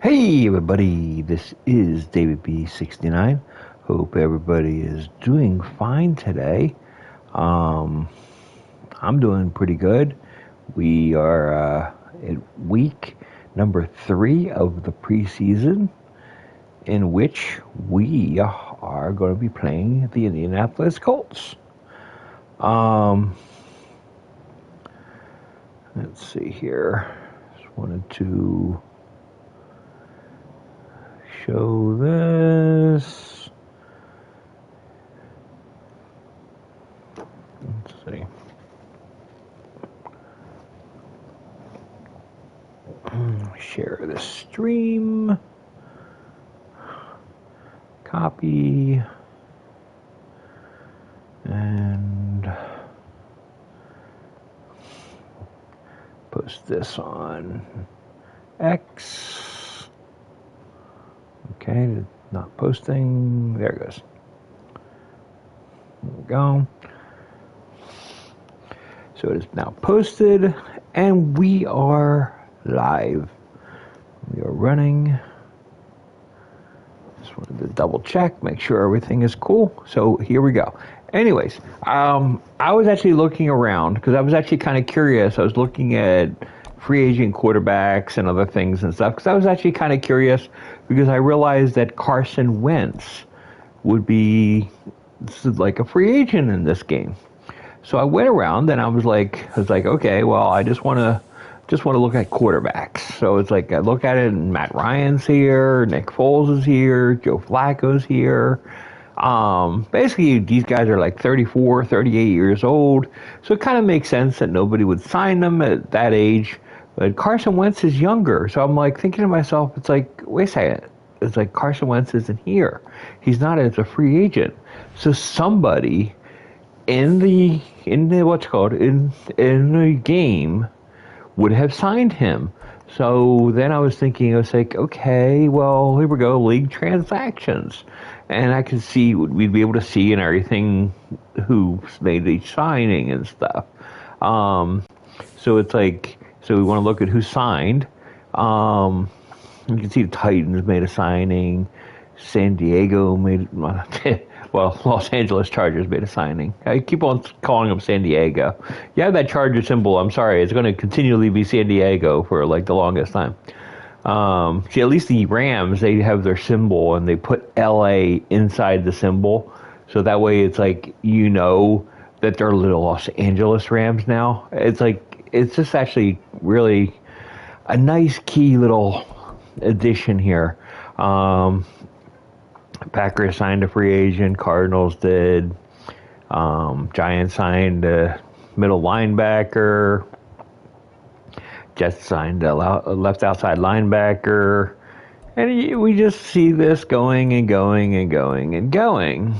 Hey everybody, this is David B69. Hope everybody is doing fine today. I'm doing pretty good. We are at week number 3 of the preseason, in which we are going to be playing the Indianapolis Colts. Let's see here. Just wanted to show this. Let's see. Share the stream. Copy. And post this on X. Okay, not posting. There it goes. There we go. So it is now posted, and we are live. We are running. Just wanted to double check, make sure everything is cool. So here we go. Anyways, I was actually looking around because I was actually kind of curious. I was looking at free agent quarterbacks and other things and stuff because I was actually kind of curious because I realized that Carson Wentz would be like a free agent in this game. So I went around and I was like, okay, well, I just want to look at quarterbacks. So it's like I look at it and Matt Ryan's here, Nick Foles is here, Joe Flacco's here. Basically, these guys are like 34, 38 years old. So it kind of makes sense that nobody would sign them at that age. But Carson Wentz is younger. So I'm like thinking to myself, it's like, wait a second. It's like Carson Wentz isn't here. He's not as a free agent. So somebody in the game would have signed him. So then I was thinking, I was like, okay, well, here we go, league transactions. And I could see, we'd be able to see and everything who made each signing and stuff. So it's like, so we want to look at who signed. You can see the Titans made a signing. San Diego made, well, Los Angeles Chargers made a signing. I keep on calling them San Diego. You have that Charger symbol. I'm sorry. It's going to continually be San Diego for like the longest time. See, at least the Rams, they have their symbol and they put LA inside the symbol. So that way it's like, you know that they're little Los Angeles Rams now. It's like, it's just actually really a nice key little addition here. Packers signed a free agent. Cardinals did. Giants signed a middle linebacker. Jets signed a left outside linebacker. And we just see this going and going and going and going.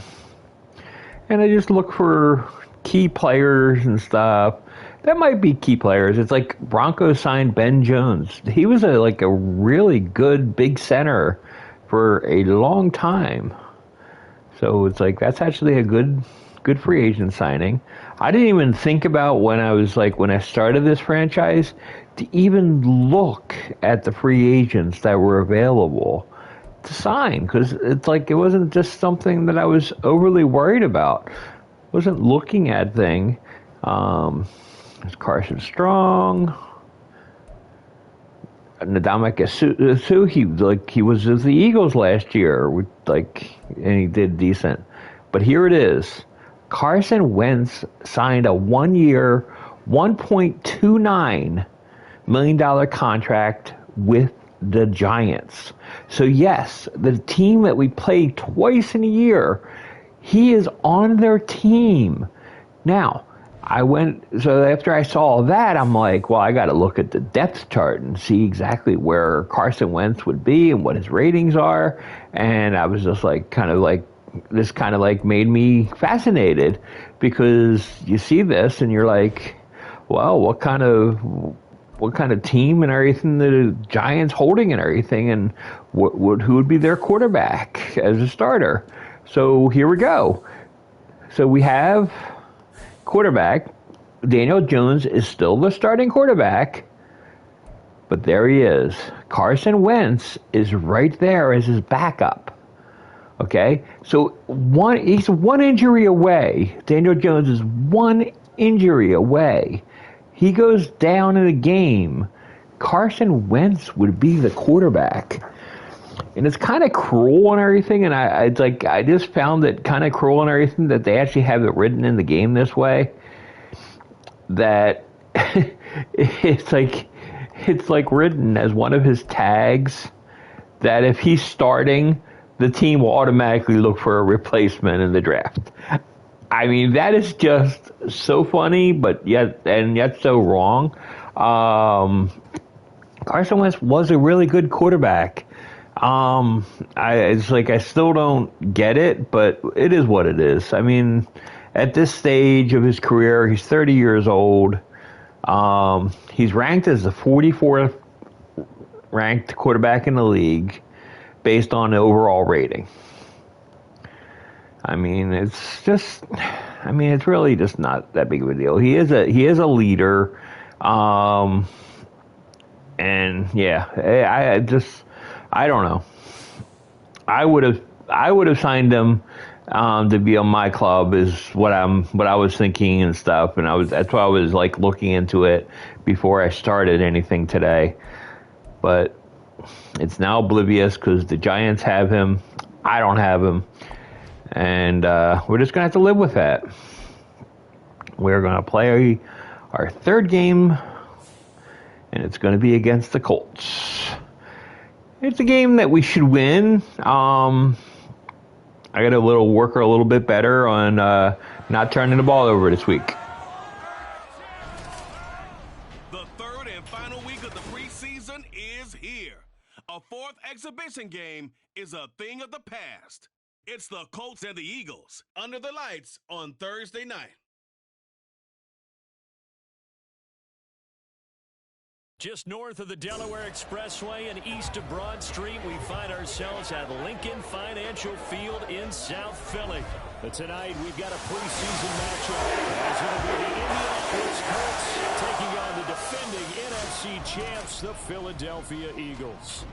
And I just look for key players and stuff. That might be key players. It's like Broncos signed Ben Jones. He was a really good big center for a long time. So it's like that's actually a good free agent signing. I didn't even think about when I started this franchise to even look at the free agents that were available to sign, because it's like it wasn't just something that I was overly worried about. Wasn't looking at thing. There's Carson Strong. Ndamukong Suh, he was with the Eagles last year, and he did decent. But here it is. Carson Wentz signed a 1-year, $1.29 million contract with the Giants. So yes, the team that we play twice in a year, he is on their team. Now, so after I saw that, I'm like, well, I got to look at the depth chart and see exactly where Carson Wentz would be and what his ratings are. And I was just this made me fascinated, because you see this and you're like, well, what kind of team and everything the Giants holding and everything, and who would be their quarterback as a starter. So here we go. So we have quarterback. Daniel Jones is still the starting quarterback, But there he is. Carson Wentz is right there as his backup. Okay? So he's one injury away. Daniel Jones is one injury away. He goes down in a game. Carson Wentz would be the quarterback. And it's kind of cruel and everything, and I just found it kind of cruel and everything that they actually have it written in the game this way. That it's like written as one of his tags that if he's starting, the team will automatically look for a replacement in the draft. I mean, that is just so funny, but yet so wrong. Carson Wentz was a really good quarterback. I still don't get it, but it is what it is. I mean, at this stage of his career, he's 30 years old. He's ranked as the 44th ranked quarterback in the league based on the overall rating. I mean, it's really just not that big of a deal. He is a leader. And yeah, I don't know. I would have signed him to be on my club is what I was thinking and stuff, and that's why I was like looking into it before I started anything today. But it's now oblivious because the Giants have him. I don't have him, and we're just gonna have to live with that. We're gonna play our third game, and it's gonna be against the Colts. It's a game that we should win. I got to work a little bit better on not turning the ball over this week. The third and final week of the preseason is here. A fourth exhibition game is a thing of the past. It's the Colts and the Eagles under the lights on Thursday night. Just north of the Delaware Expressway and east of Broad Street, we find ourselves at Lincoln Financial Field in South Philly. But tonight, we've got a preseason matchup as it'll be the Indianapolis Colts taking on the defending NFC champs, the Philadelphia Eagles.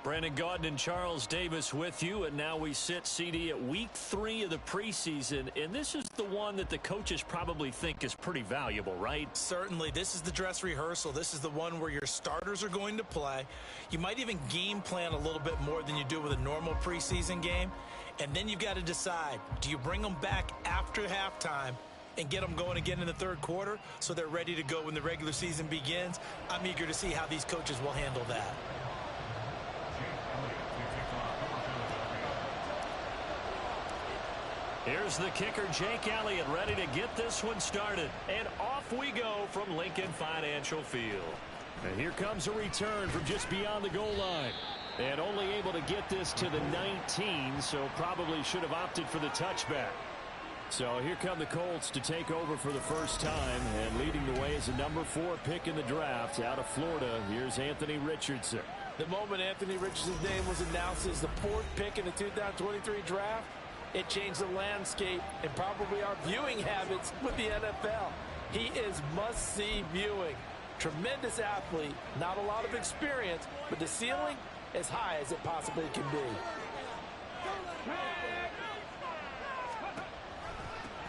Brandon Gaudin and Charles Davis with you, and now we sit, CD, at week 3 of the preseason, and this is the one that the coaches probably think is pretty valuable, right? Certainly. This is the dress rehearsal. This is the one where your starters are going to play. You might even game plan a little bit more than you do with a normal preseason game, and then you've got to decide, do you bring them back after halftime and get them going again in the third quarter so they're ready to go when the regular season begins? I'm eager to see how these coaches will handle that. Here's the kicker, Jake Elliott, ready to get this one started. And off we go from Lincoln Financial Field. And here comes a return from just beyond the goal line. And only able to get this to the 19, so probably should have opted for the touchback. So here come the Colts to take over for the first time. And leading the way is the number 4 pick in the draft out of Florida. Here's Anthony Richardson. The moment Anthony Richardson's name was announced as the 4th pick in the 2023 draft, it changed the landscape and probably our viewing habits with the NFL. He is must-see viewing. Tremendous athlete, not a lot of experience, but the ceiling as high as it possibly can be.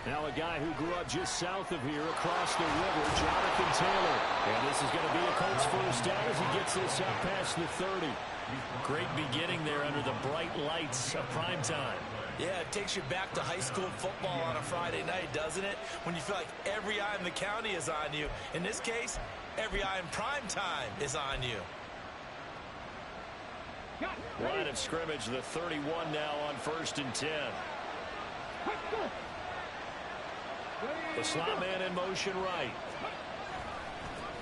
Now a guy who grew up just south of here across the river, Jonathan Taylor. And this is going to be a Colts first down as he gets this out past the 30. Great beginning there under the bright lights of primetime. Yeah, it takes you back to high school football on a Friday night, doesn't it? When you feel like every eye in the county is on you. In this case, every eye in prime time is on you. Line of scrimmage, the 31 now on 1st and 10. The slot man in motion right.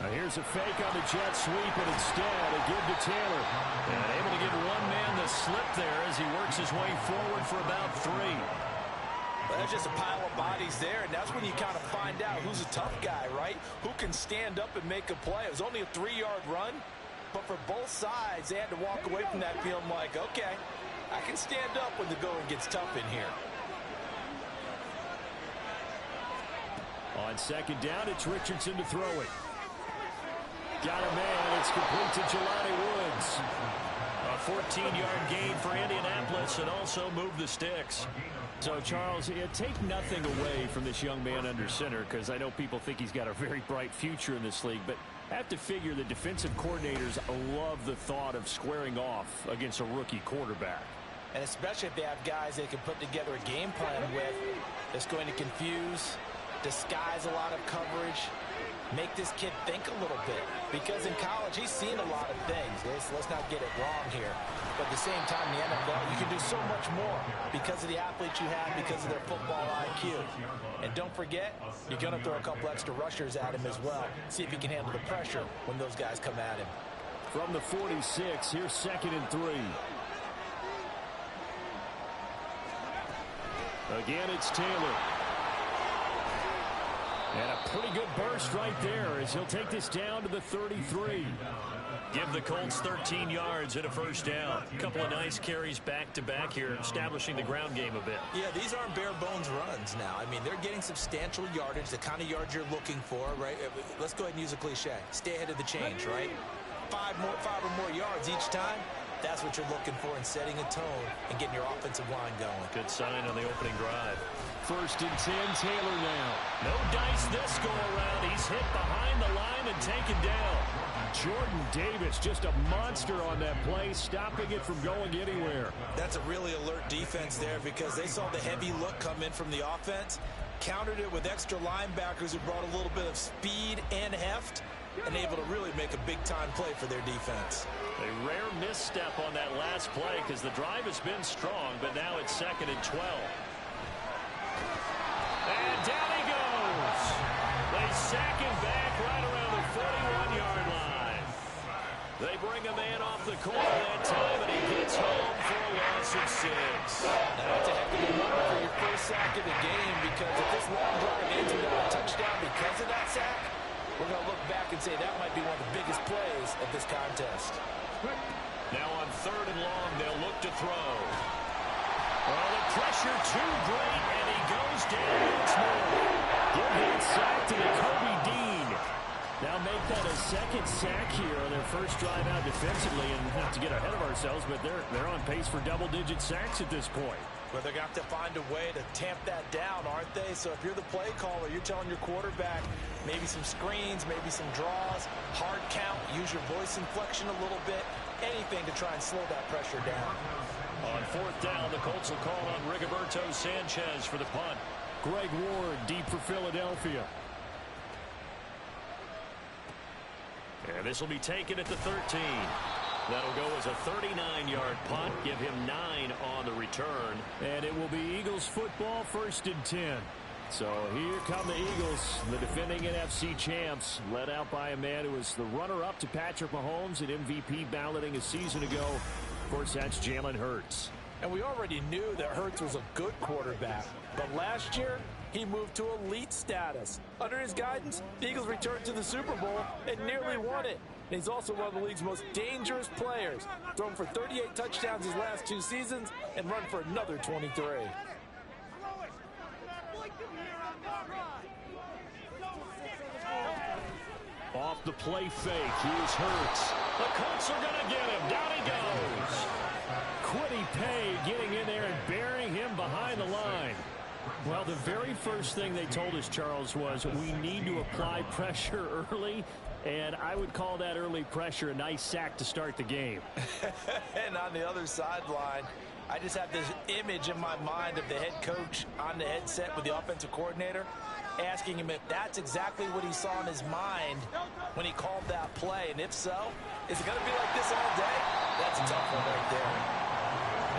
Now here's a fake on the jet sweep, and instead a give to Taylor. And able to give one man the slip there as he works his way forward for about 3. Well, there's just a pile of bodies there, and that's when you kind of find out who's a tough guy, right? Who can stand up and make a play. It was only a 3-yard run, but for both sides, they had to walk away from that feeling like, okay, I can stand up when the going gets tough in here. On 2nd down, it's Richardson to throw it. Got a man. It's complete to Jelani Woods. A 14-yard gain for Indianapolis and also move the sticks. So, Charles, take nothing away from this young man under center, because I know people think he's got a very bright future in this league, but I have to figure the defensive coordinators love the thought of squaring off against a rookie quarterback. And especially if they have guys they can put together a game plan with that's going to confuse, disguise a lot of coverage, make this kid think a little bit. Because in college, he's seen a lot of things. Let's not get it wrong here. But at the same time, in the NFL, you can do so much more because of the athletes you have, because of their football IQ. And don't forget, you're going to throw a couple extra rushers at him as well. See if he can handle the pressure when those guys come at him. From the 46, here's 2nd and 3. Again, it's Taylor. And a pretty good burst right there as he'll take this down to the 33. Give the Colts 13 yards and a first down. A couple of nice carries back-to-back here, establishing the ground game a bit. Yeah, these aren't bare-bones runs now. I mean, they're getting substantial yardage, the kind of yards you're looking for, right? Let's go ahead and use a cliche. Stay ahead of the change, right? Five or more yards each time. That's what you're looking for in setting a tone and getting your offensive line going. Good sign on the opening drive. 1st and 10, Taylor now. No dice this go-around. He's hit behind the line and taken down. Jordan Davis, just a monster on that play, stopping it from going anywhere. That's a really alert defense there because they saw the heavy look come in from the offense, countered it with extra linebackers who brought a little bit of speed and heft, and able to really make a big-time play for their defense. A rare misstep on that last play because the drive has been strong, but now it's 2nd and 12. And down he goes. They sack him back right around the 41-yard line. They bring a man off the corner that time, and he gets home for a loss of 6. Now, that's a heck of a number for your first sack of the game, because if this long drive ends without a touchdown because of that sack, we're going to look back and say that might be one of the biggest plays of this contest. Now on 3rd and long, they'll look to throw. Well, the pressure too great, and he goes down once more. Give that sack to the Kobe Dean. Now make that a 2nd sack here on their first drive out defensively, and not to get ahead of ourselves, but they're on pace for double-digit sacks at this point. Well, they're going to have to find a way to tamp that down, aren't they? So if you're the play caller, you're telling your quarterback maybe some screens, maybe some draws, hard count, use your voice inflection a little bit, anything to try and slow that pressure down. On 4th down, the Colts will call on Rigoberto Sanchez for the punt. Greg Ward deep for Philadelphia. And this will be taken at the 13. That'll go as a 39-yard punt. Give him 9 on the return. And it will be Eagles football, 1st and 10. So here come the Eagles, the defending NFC champs, led out by a man who was the runner-up to Patrick Mahomes at MVP balloting a season ago. Of course, that's Jalen Hurts. And we already knew that Hurts was a good quarterback. But last year, he moved to elite status. Under his guidance, the Eagles returned to the Super Bowl and nearly won it. And he's also one of the league's most dangerous players. Thrown for 38 touchdowns his last 2 seasons and run for another 23. Off the play fake, here's Hurts. The Colts are going to get him. Down he goes. Quiddy Pay getting in there and burying him behind the line. Well, the very first thing they told us, Charles, was we need to apply pressure early, and I would call that early pressure a nice sack to start the game. And on the other sideline, I just have this image in my mind of the head coach on the headset with the offensive coordinator, asking him if that's exactly what he saw in his mind when he called that play. And if so, is it going to be like this all day? That's a tough one right there.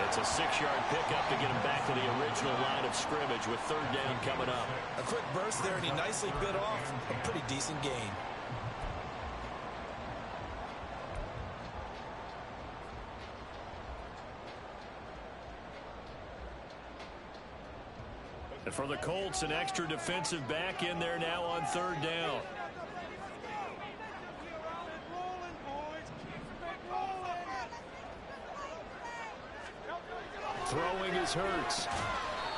It's a 6-yard pickup to get him back to the original line of scrimmage with 3rd down coming up. A quick burst there, and he nicely bit off a pretty decent gain. And for the Colts, an extra defensive back in there now on 3rd down. Throwing is Hurts.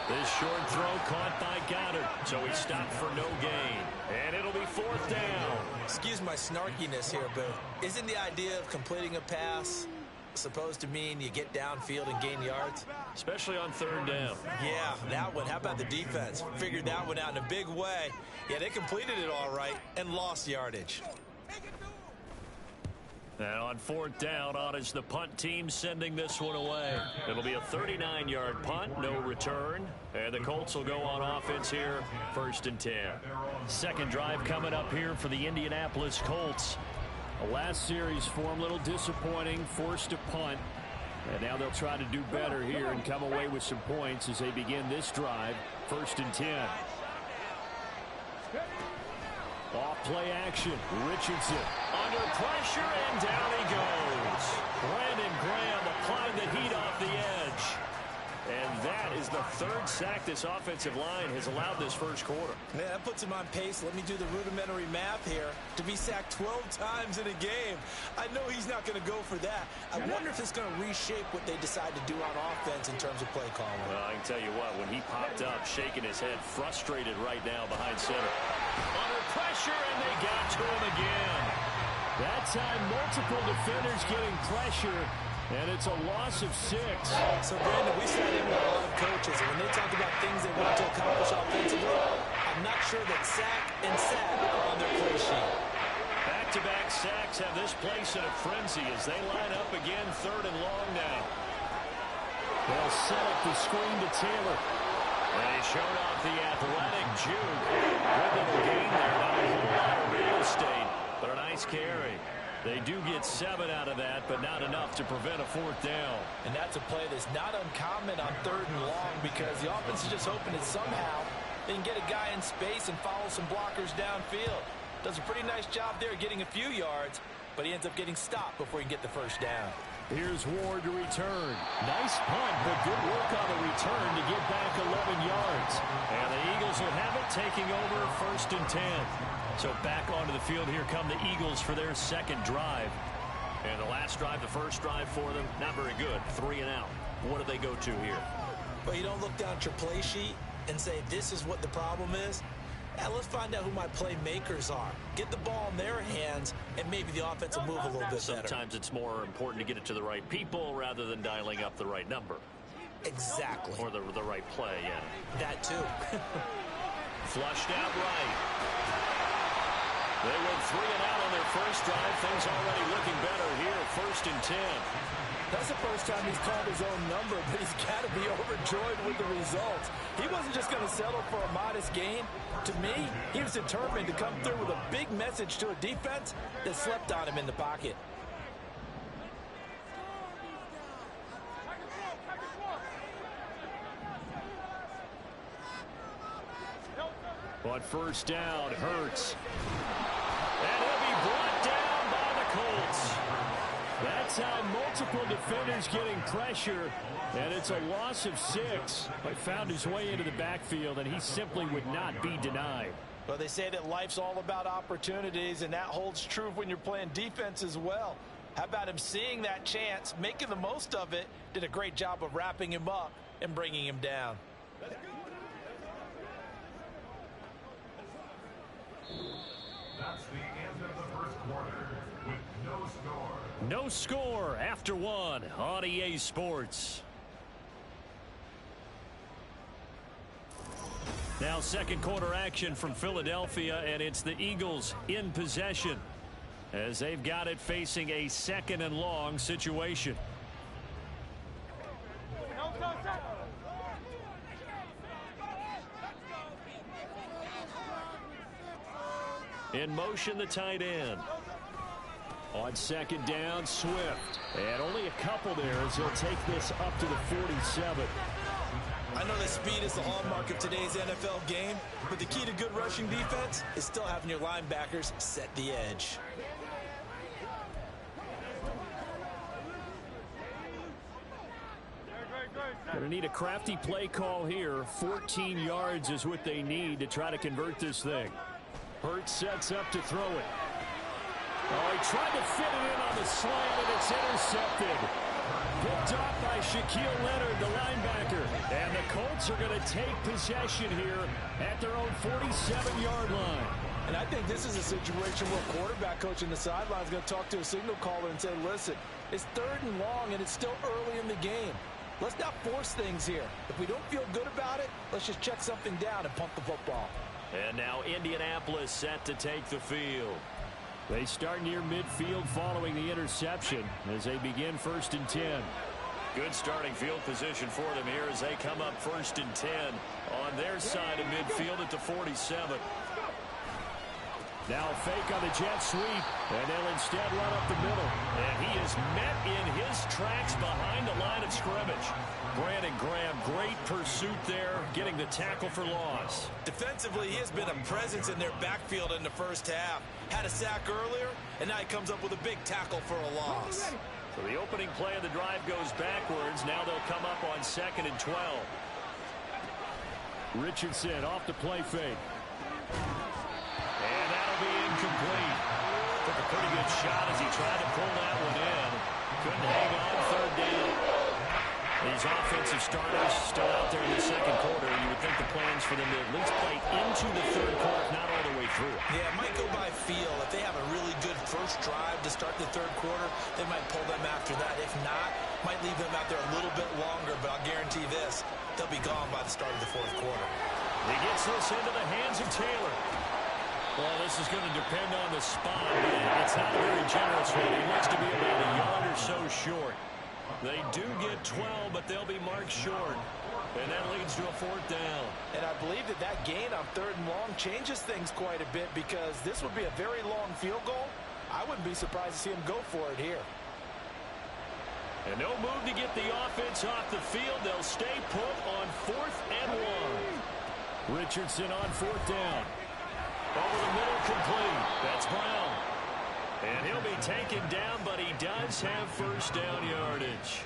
This short throw caught by Goddard, so he stopped for no gain. And it'll be 4th down. Excuse my snarkiness here, but isn't the idea of completing a pass supposed to mean you get downfield and gain yards? Especially on 3rd down. Yeah, that one. How about the defense? Figured that one out in a big way. Yeah, they completed it all right and lost yardage. And on 4th down, on is the punt team sending this one away. It'll be a 39-yard punt, no return. And the Colts will go on offense here, 1st and 10. Second drive coming up here for the Indianapolis Colts. The last series for them, a little disappointing, forced to punt. And now they'll try to do better here and come away with some points as they begin this drive, 1st and 10. Off play action. Richardson under pressure, and down he goes. Brandon Graham applying the heat off the edge. And that is the 3rd sack this offensive line has allowed this first quarter. Yeah, that puts him on pace. Let me do the rudimentary math here. To be sacked 12 times in a game. I know he's not going to go for that. I wonder if it's going to reshape what they decide to do on offense in terms of play calling. Well, I can tell you what, when he popped up, shaking his head, frustrated right now behind center. Under pressure, and they got to him again. That time, multiple defenders getting pressure. And it's a loss of 6. So, Brandon, we sat in with a lot of coaches, and when they talk about things they want to accomplish offensively, I'm not sure that sack and sack are on their play sheet. Back-to-back sacks have this place in a frenzy as they line up again, 3rd and long now. They'll set up the screen to Taylor. And he showed off the athletic juke. Good little gain there, not a whole lot of real estate, but a nice carry. They do get 7 out of that, but not enough to prevent a 4th down. And that's a play that's not uncommon on 3rd and long because the offense is just hoping that somehow they can get a guy in space and follow some blockers downfield. Does a pretty nice job there getting a few yards, but he ends up getting stopped before he can get the 1st down. Here's Ward to return. Nice punt, but good work on the return to get back 11 yards. And the Eagles will have it, taking over 1st and 10. So back onto the field, here come the Eagles for their 2nd drive. And the last drive, the first drive for them, not very good. 3 and out. What do they go to here? Well, you don't look down at your play sheet and say, this is what the problem is. Yeah, let's find out who my playmakers are. Get the ball in their hands, and maybe the offense will move a little bit better. Sometimes it's more important to get it to the right people rather than dialing up the right number. Exactly. Or the right play, yeah. That too. Flushed out right. They went 3 and out on their first drive. Things already looking better here, 1st and 10. That's the first time he's called his own number, but he's got to be overjoyed with the results. He wasn't just going to settle for a modest gain. To me, he was determined to come through with a big message to a defense that slept on him in the pocket. On 1st down, Hurts. And he'll be brought down by the Colts. That's how multiple defenders getting pressure, and it's a loss of 6. But found his way into the backfield, and he simply would not be denied. Well, they say that life's all about opportunities, and that holds true when you're playing defense as well. How about him seeing that chance, making the most of it, did a great job of wrapping him up and bringing him down. That's the end of the first quarter with no score. No score after 1 on EA Sports. Now 2nd quarter action from Philadelphia, and it's the Eagles in possession as they've got it facing a 2nd and long situation. In motion, the tight end. On 2nd down, Swift. And only a couple there as he'll take this up to the 47. I know that speed is the hallmark of today's NFL game, but the key to good rushing defense is still having your linebackers set the edge. Going to need a crafty play call here. 14 yards is what they need to try to convert this thing. Hurts sets up to throw it. Oh, he tried to fit it in on the slant, and it's intercepted. Picked off by Shaquille Leonard, the linebacker. And the Colts are going to take possession here at their own 47-yard line. And I think this is a situation where quarterback coach in the sideline is going to talk to a signal caller and say, listen, it's 3rd and long, and it's still early in the game. Let's not force things here. If we don't feel good about it, let's just check something down and pump the football. And now Indianapolis set to take the field. They start near midfield following the interception as they begin 1st and 10. Good starting field position for them here as they come up 1st and 10 on their side of midfield at the 47. Now a fake on the jet sweep, and they'll instead run up the middle. And he is met in his tracks behind the line of scrimmage. Brandon Graham, great pursuit there, getting the tackle for loss. Defensively, he has been a presence in their backfield in the first half. Had a sack earlier, and now he comes up with a big tackle for a loss. So the opening play of the drive goes backwards. Now they'll come up on 2nd and 12. Richardson off the play fake. And that'll be incomplete. Took a pretty good shot as he tried to pull that one in. Couldn't hang on 3rd down. These offensive starters still out there in the 2nd quarter. You would think the plans for them to at least play into the 3rd quarter, if not all the way through. Yeah, it might go by feel. If they have a really good first drive to start the 3rd quarter, they might pull them after that. If not, might leave them out there a little bit longer, but I'll guarantee this, they'll be gone by the start of the 4th quarter. He gets this into the hands of Taylor. Well, this is going to depend on the spot, but it's not a very generous one. He looks to be about a yard or so short. They do get 12, but they'll be marked short. And that leads to a 4th down. And I believe that gain on 3rd and long changes things quite a bit because this would be a very long field goal. I wouldn't be surprised to see him go for it here. And no move to get the offense off the field. They'll stay put on 4th and 1. Richardson on 4th down. Over the middle, complete. That's Brown. And he'll be taken down, but he does have 1st down yardage.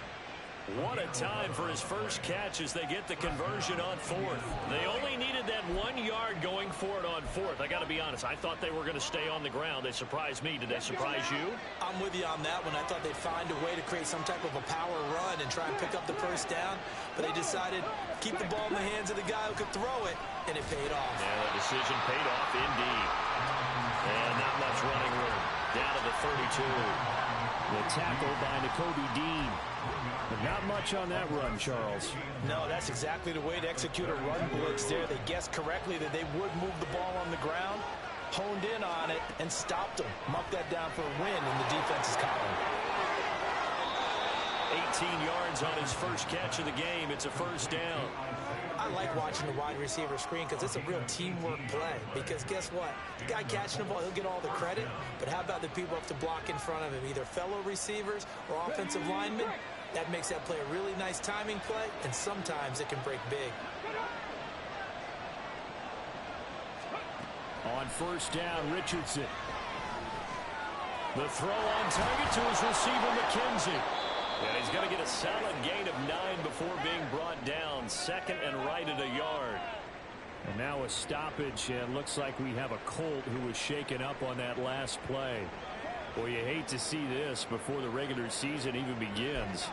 What a time for his first catch as they get the conversion on 4th. They only needed that 1 yard going for it on 4th. I got to be honest, I thought they were going to stay on the ground. They surprised me. Did they surprise you? I'm with you on that one. I thought they'd find a way to create some type of a power run and try and pick up the 1st down, but they decided keep the ball in the hands of the guy who could throw it, and it paid off. Yeah, the decision paid off indeed. And not much running room. Down to the 32. The tackle by Nakobe Dean. But not much on that run, Charles. No, that's exactly the way to execute a run blitz there. They guessed correctly that they would move the ball on the ground, honed in on it, and stopped them. Mucked that down for a win in the defense's column. 18 yards on his first catch of the game. It's a 1st down. I like watching the wide receiver screen because it's a real teamwork play. Because guess what? The guy catching the ball, he'll get all the credit. But how about the people up to block in front of him, either fellow receivers or offensive linemen? That makes that play a really nice timing play, and sometimes it can break big. On 1st down, Richardson. The throw on target to his receiver, McKenzie. And he's going to get a solid gain of 9 before being brought down. 2nd and right at a yard. And now a stoppage, and looks like we have a Colt who was shaken up on that last play. Well, you hate to see this before the regular season even begins.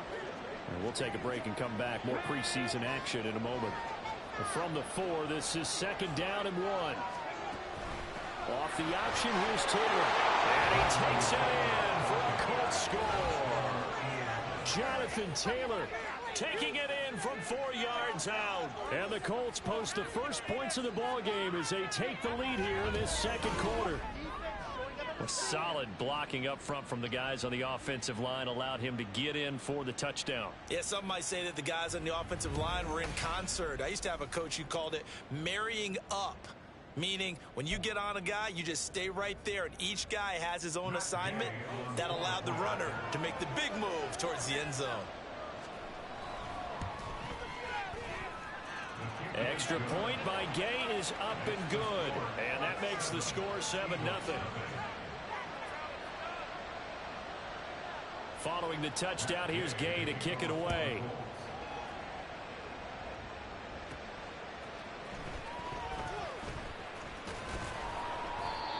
And we'll take a break and come back. More preseason action in a moment. From the 4, this is 2nd down and 1. Off the option, here's Taylor. And he takes it in for a Colt score. Jonathan Taylor taking it in from 4 yards out. And the Colts post the first points of the ball game as they take the lead here in this 2nd quarter. A solid blocking up front from the guys on the offensive line allowed him to get in for the touchdown. Yeah, some might say that the guys on the offensive line were in concert. I used to have a coach who called it marrying up, meaning when you get on a guy, you just stay right there, and each guy has his own assignment. That allowed the runner to make the big move towards the end zone. Extra point by Gay is up and good, and that makes the score 7-0. Following the touchdown, here's Gay to kick it away.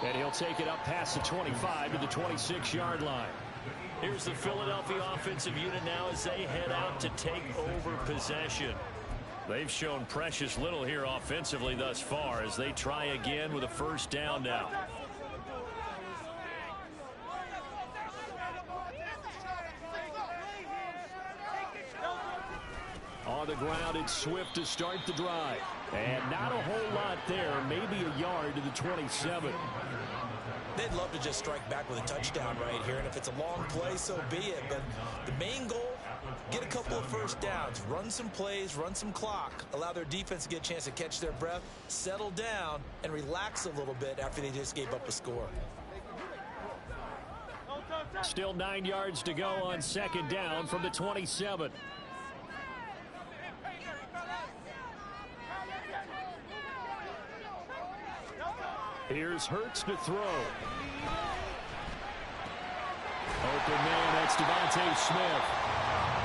And he'll take it up past the 25 to the 26-yard line. Here's the Philadelphia offensive unit now as they head out to take over possession. They've shown precious little here offensively thus far as they try again with a first down now. On the ground, it's Swift to start the drive. And not a whole lot there, maybe a yard to the 27. They'd love to just strike back with a touchdown right here, and if it's a long play, so be it. But the main goal, get a couple of first downs, run some plays, run some clock, allow their defense to get a chance to catch their breath, settle down, and relax a little bit after they just gave up a score. Still 9 yards to go on second down from the 27. Here's Hurts to throw. Open man, that's Devontae Smith.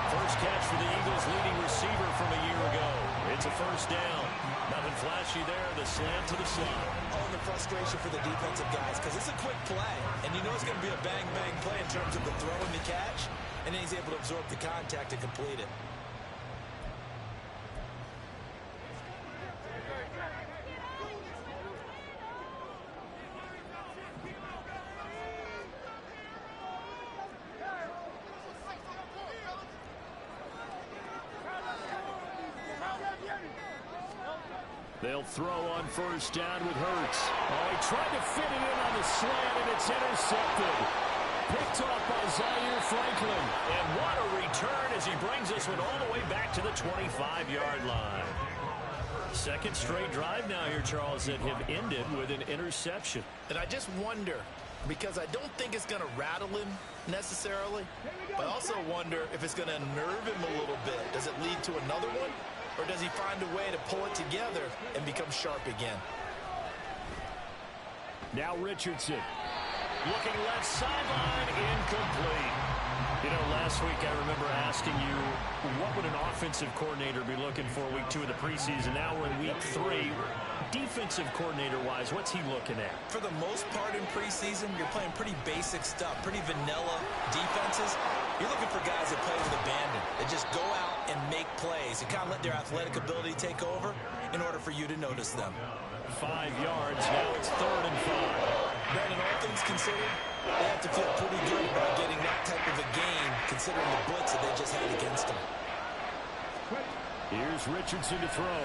First catch for the Eagles' leading receiver from a year ago. It's a first down. Nothing flashy there. The slant to the slot. Oh, and the frustration for the defensive guys because it's a quick play. And you know it's going to be a bang-bang play in terms of the throw and the catch. And then he's able to absorb the contact and complete it. They'll throw on first down with Hurts. Oh, he tried to fit it in on the slant, and it's intercepted. Picked off by Zaire Franklin. And what a return as he brings this one all the way back to the 25-yard line. Second straight drive now here, Charles, that have ended with an interception. And I just wonder, because I don't think it's going to rattle him necessarily, but I also wonder if it's going to unnerve him a little bit. Does it lead to another one? Or does he find a way to pull it together and become sharp again? Now Richardson. Looking left sideline, incomplete. You know, last week I remember asking you, what would an offensive coordinator be looking for week 2 of the preseason? Now we're in week 3. Defensive coordinator-wise, what's he looking at? For the most part in preseason, you're playing pretty basic stuff, pretty vanilla defenses. You're looking for guys that play with abandon, that just go out and make plays, and kind of let their athletic ability take over in order for you to notice them. 5 yards, now it's 3rd and 5. Brandon, all things considered, they have to feel pretty good about getting that type of a gain, considering the blitz that they just had against them. Here's Richardson to throw.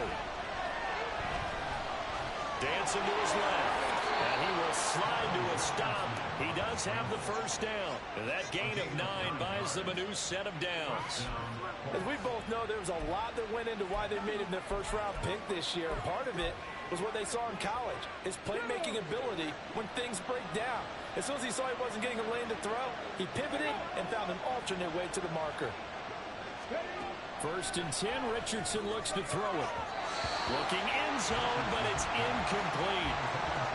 Dancing to his left. And he will slide to a stop. He does have the first down. And that gain of 9 buys them a new set of downs. As we both know, there was a lot that went into why they made him their first-round pick this year. Part of it was what they saw in college, his playmaking ability when things break down. As soon as he saw he wasn't getting a lane to throw, he pivoted and found an alternate way to the marker. 1st and 10, Richardson looks to throw it. Looking end zone, but it's incomplete.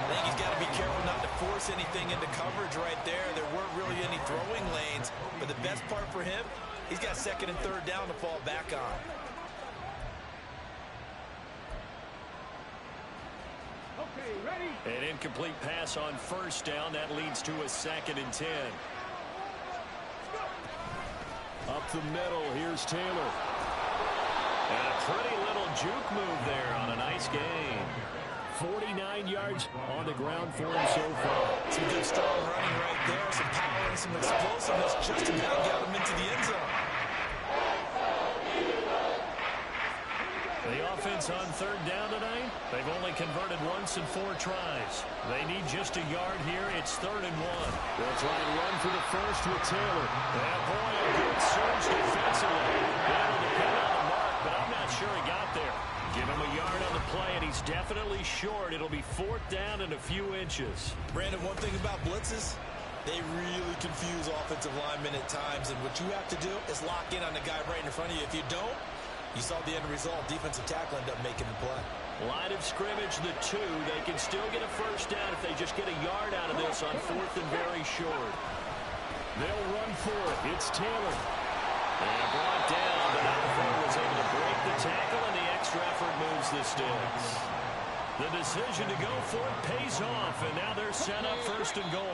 I think he's got to be careful not to force anything into coverage right there. There weren't really any throwing lanes, but the best part for him, he's got 2nd and 3rd down to fall back on. Okay, ready. An incomplete pass on first down. That leads to a 2nd and 10. Up the middle, here's Taylor. And a pretty little juke move there on a nice gain. 49 yards on the ground for him so far. Some good strong running right there. Some power and some explosiveness just about got him into the end zone. The offense on 3rd down tonight, they've only converted once in 4 tries. They need just a yard here. It's 3rd and 1. They'll try and run for the first with Taylor. And boy, a good surge defensively. That'll depend on the mark, but I'm not sure he got there. Give him a yard on the play, and he's definitely short. It'll be 4th down and a few inches. Brandon, one thing about blitzes, they really confuse offensive linemen at times, and what you have to do is lock in on the guy right in front of you. If you don't, you saw the end result. Defensive tackle ended up making the play. Line of scrimmage, the 2. They can still get a first down if they just get a yard out of this on 4th and very short. They'll run for it. It's Taylor. And brought down, but Alford was able to break the tackle, and the extra effort moves the sticks. The decision to go for it pays off, and now they're set up first and goal.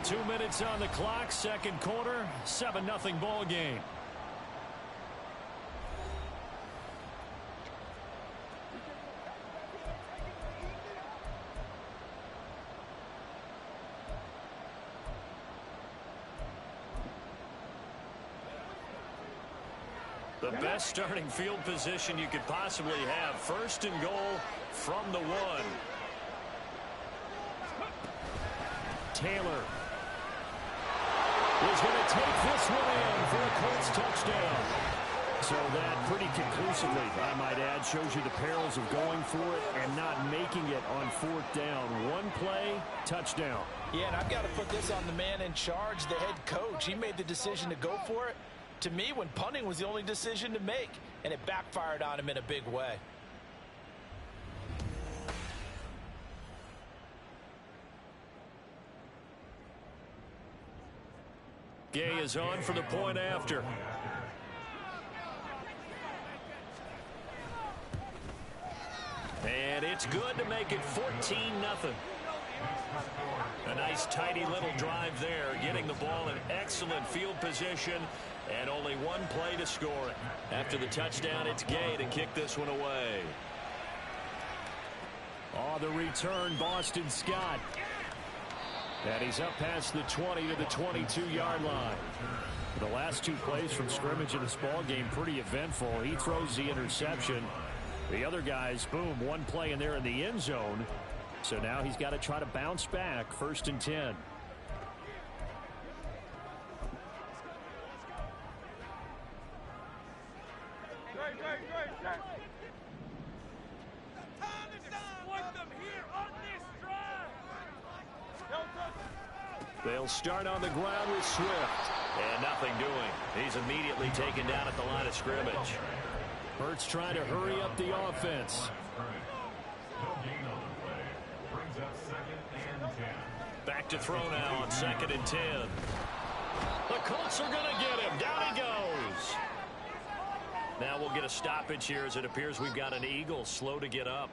2 minutes on the clock, second quarter, 7-0 ball game. The best starting field position you could possibly have. First and goal from the 1. Taylor is going to take this one in for a Colts touchdown. So that pretty conclusively, I might add, shows you the perils of going for it and not making it on 4th down. One play, touchdown. Yeah, and I've got to put this on the man in charge, the head coach. He made the decision to go for it. To me, when punting was the only decision to make, and it backfired on him in a big way. Gay is on for the point after. And it's good to make it 14-0. A nice tidy little drive there, getting the ball in excellent field position, and only one play to score it. After the touchdown, it's Gay to kick this one away. Oh, the return, Boston Scott. And he's up past the 20 to the 22-yard line. The last 2 plays from scrimmage in this ball game, pretty eventful. He throws the interception. The other guys, boom, one play in there in the end zone. So now he's got to try to bounce back. 1st and 10. They'll start on the ground with Swift. And nothing doing. He's immediately taken down at the line of scrimmage. Hurts trying to hurry up the offense. Back to throw now on 2nd and 10. The Colts are going to get him. Down he goes. Now we'll get a stoppage here as it appears we've got an Eagle slow to get up.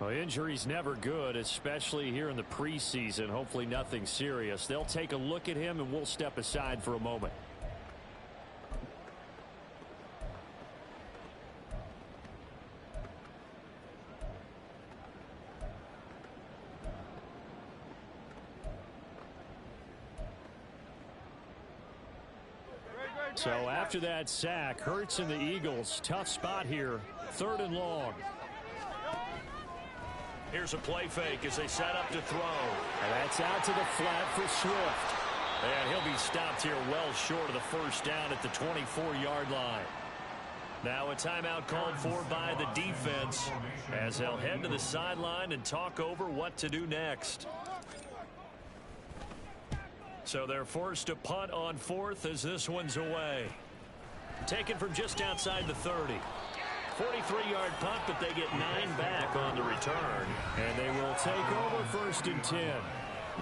Well, injury's never good, especially here in the preseason. Hopefully nothing serious. They'll take a look at him, and we'll step aside for a moment. So after that sack, Hurts and the Eagles, tough spot here. 3rd and long. Here's a play fake as they set up to throw. And that's out to the flat for Swift. And he'll be stopped here well short of the 1st down at the 24-yard line. Now a timeout called for by the defense as they'll head to the sideline and talk over what to do next. So they're forced to punt on 4th as this one's away. Taken from just outside the 30. 43-yard punt, but they get 9 back on the return. And they will take over 1st and 10.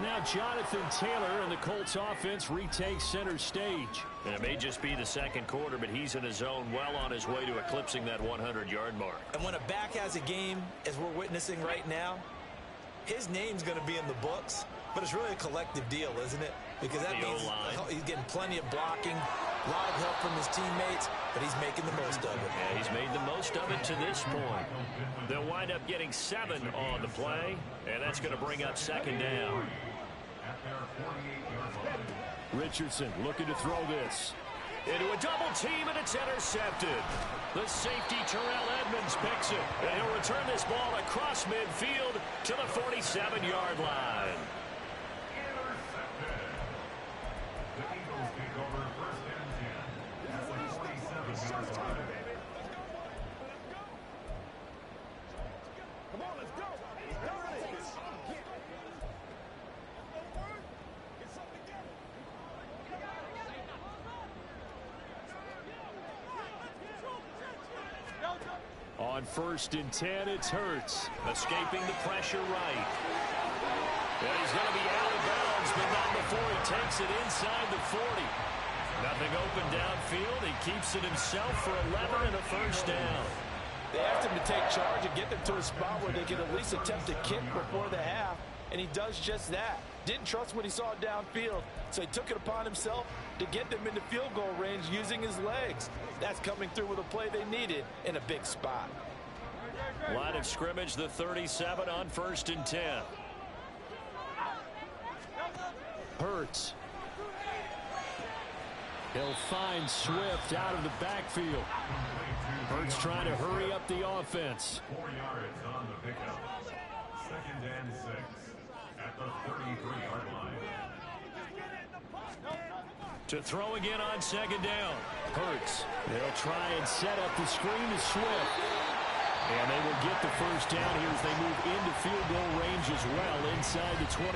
Now Jonathan Taylor and the Colts offense retakes center stage. And it may just be the 2nd quarter, but he's in his zone, well on his way to eclipsing that 100-yard mark. And when a back has a game, as we're witnessing right now, his name's going to be in the books. But it's really a collective deal, isn't it? Because that means he's getting plenty of blocking, a lot of help from his teammates, but he's making the most of it. Yeah, he's made the most of it to this point. They'll wind up getting 7 on the play, and that's going to bring up 2nd down. Richardson looking to throw this. Into a double team, and it's intercepted. The safety, Terrell Edmonds, picks it. And he'll return this ball across midfield to the 47-yard line. On 1st and 10, it's Hurts. Escaping the pressure right. And he's going to be out of bounds, but not before he takes it inside the 40. Nothing open downfield. He keeps it himself for 11 and a 1st down. They asked him to take charge and get them to a spot where they could at least attempt to kick before the half, and he does just that. Didn't trust what he saw downfield, so he took it upon himself to get them into field goal range using his legs. That's coming through with a play they needed in a big spot. Line of scrimmage, the 37 on 1st and 10. Hurts. He'll find Swift out of the backfield. Hurts trying to hurry up the offense. 4 yards on the pickup. 2nd and 6 at the 33-yard line. To throw again on 2nd down. Hurts. They'll try and set up the screen to Swift. And they will get the first down here as they move into field goal range as well inside the 25.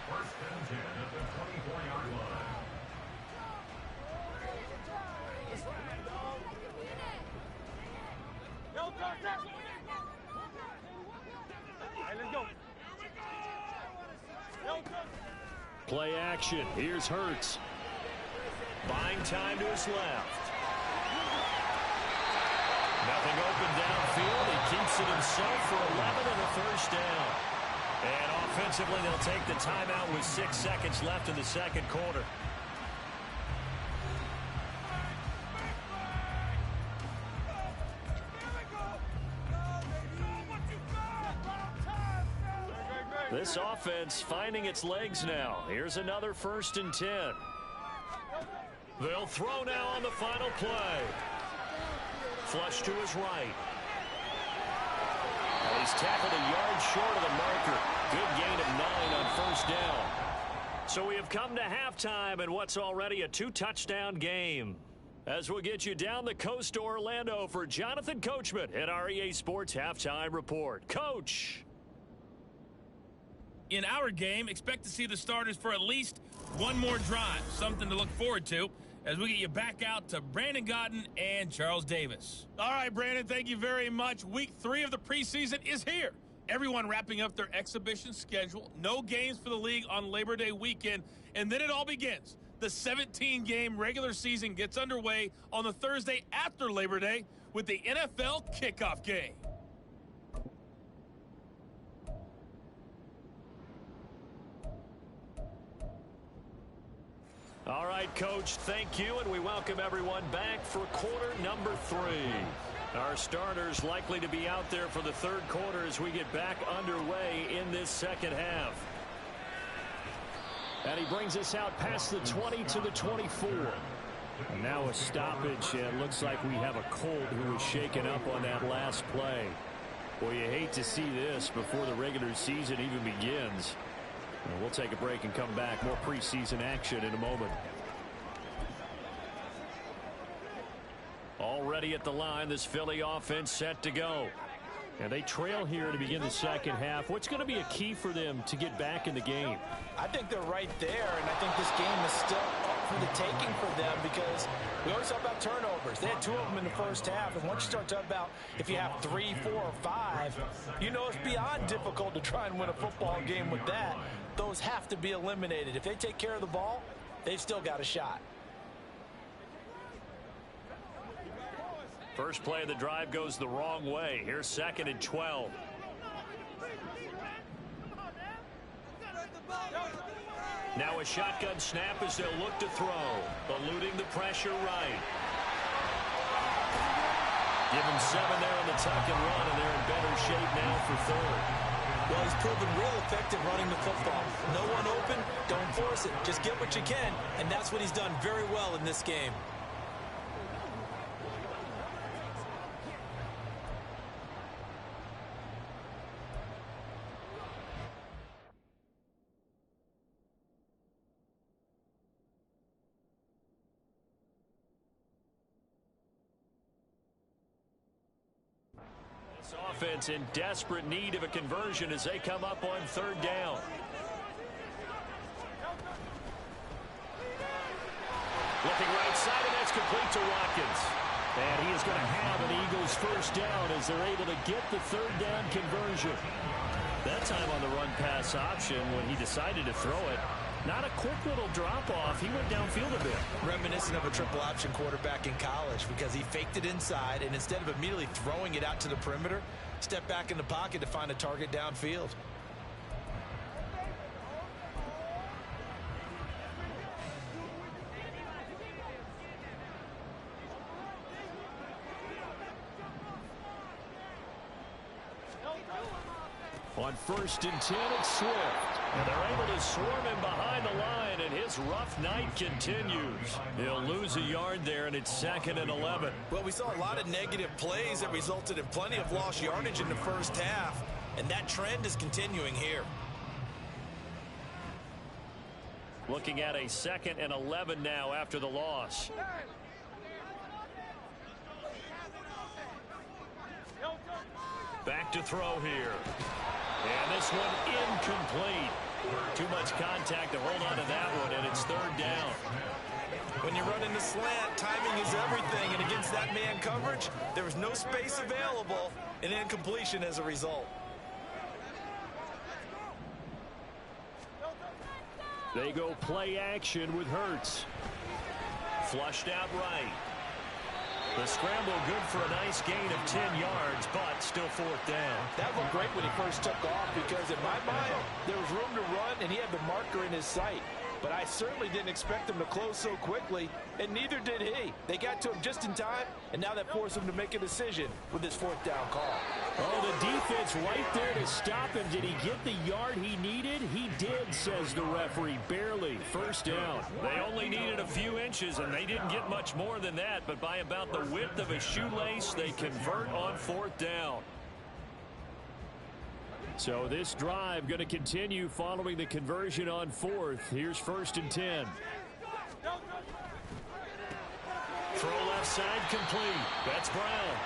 First and 10 at the 24-yard line. Play action. Here's Hurts. Buying time to his left. Nothing open downfield. He keeps it himself for 11 and a first down. And offensively, they'll take the timeout with 6 seconds left in the second quarter. This offense finding its legs now. Here's another 1st and 10. They'll throw now on the final play. Flush to his right. And he's tackled a yard short of the marker. Good gain of 9 on 1st down. So we have come to halftime in what's already a 2-touchdown game. As we'll get you down the coast to Orlando for Jonathan Coachman at our EA Sports Halftime Report. Coach. In our game, expect to see the starters for at least one more drive. Something to look forward to as we get you back out to Brandon Godden and Charles Davis. All right, Brandon, thank you very much. Week 3 of the preseason is here. Everyone wrapping up their exhibition schedule. No games for the league on Labor Day weekend. And then it all begins. The 17-game regular season gets underway on the Thursday after Labor Day with the NFL kickoff game. All right, Coach, thank you, and we welcome everyone back for quarter number 3. Our starters likely to be out there for the third quarter as we get back underway in this second half. And he brings us out past the 20 to the 24. And now a stoppage, and it looks like we have a Colt who was shaken up on that last play. Boy, you hate to see this before the regular season even begins. And we'll take a break and come back. More preseason action in a moment. Already at the line, this Philly offense set to go. And they trail here to begin the second half. What's going to be a key for them to get back in the game? I think they're right there, and I think this game is still up for the taking for them because we always talk about turnovers. They had 2 of them in the first half, and once you start talking about if you have 3, 4, or 5, you know it's beyond difficult to try and win a football game with that. Those have to be eliminated. If they take care of the ball, they've still got a shot. First play of the drive goes the wrong way. Here's 2nd and 12. Now a shotgun snap as they'll look to throw. Eluding the pressure right. Give him 7 there on the tuck and run, and they're in better shape now for 3rd. Well, he's proven real effective running the football. No one open, don't force it. Just get what you can, and that's what he's done very well in this game. Offense in desperate need of a conversion as they come up on 3rd down. Looking right side, and that's complete to Watkins. And he is going to have an Eagles first down as they're able to get the 3rd down conversion. That time on the run pass option when he decided to throw it, Not a quick little drop-off. He went downfield a bit. Reminiscent of a triple option quarterback in college because he faked it inside, and instead of immediately throwing it out to the perimeter, stepped back in the pocket to find a target downfield. On 1st and 10, it's Swift. And they're able to swarm him behind the line, and his rough night continues. He'll lose a yard there, and it's 2nd and 11. Well, we saw a lot of negative plays that resulted in plenty of lost yardage in the first half, and that trend is continuing here. Looking at a 2nd and 11 now after the loss. Back to throw here. And this one incomplete. Too much contact to hold on to that one, and it's 3rd down. When you run in the slant, timing is everything, and against that man coverage, there was no space available, and incompletion as a result. They go play action with Hurts. Flushed out right. The scramble good for a nice gain of 10 yards, but still 4th down. That looked great when he first took off because in my mind, there was room to run and he had the marker in his sight. But I certainly didn't expect him to close so quickly, and neither did he. They got to him just in time, and now that forced him to make a decision with his 4th down call. Oh, the defense right there to stop him. Did he get the yard he needed? He did, says the referee. Barely. 1st down. They only needed a few inches, and they didn't get much more than that. But by about the width of a shoelace, they convert on 4th down. So this drive going to continue following the conversion on 4th. Here's 1st and 10. Throw left side complete. That's Brown.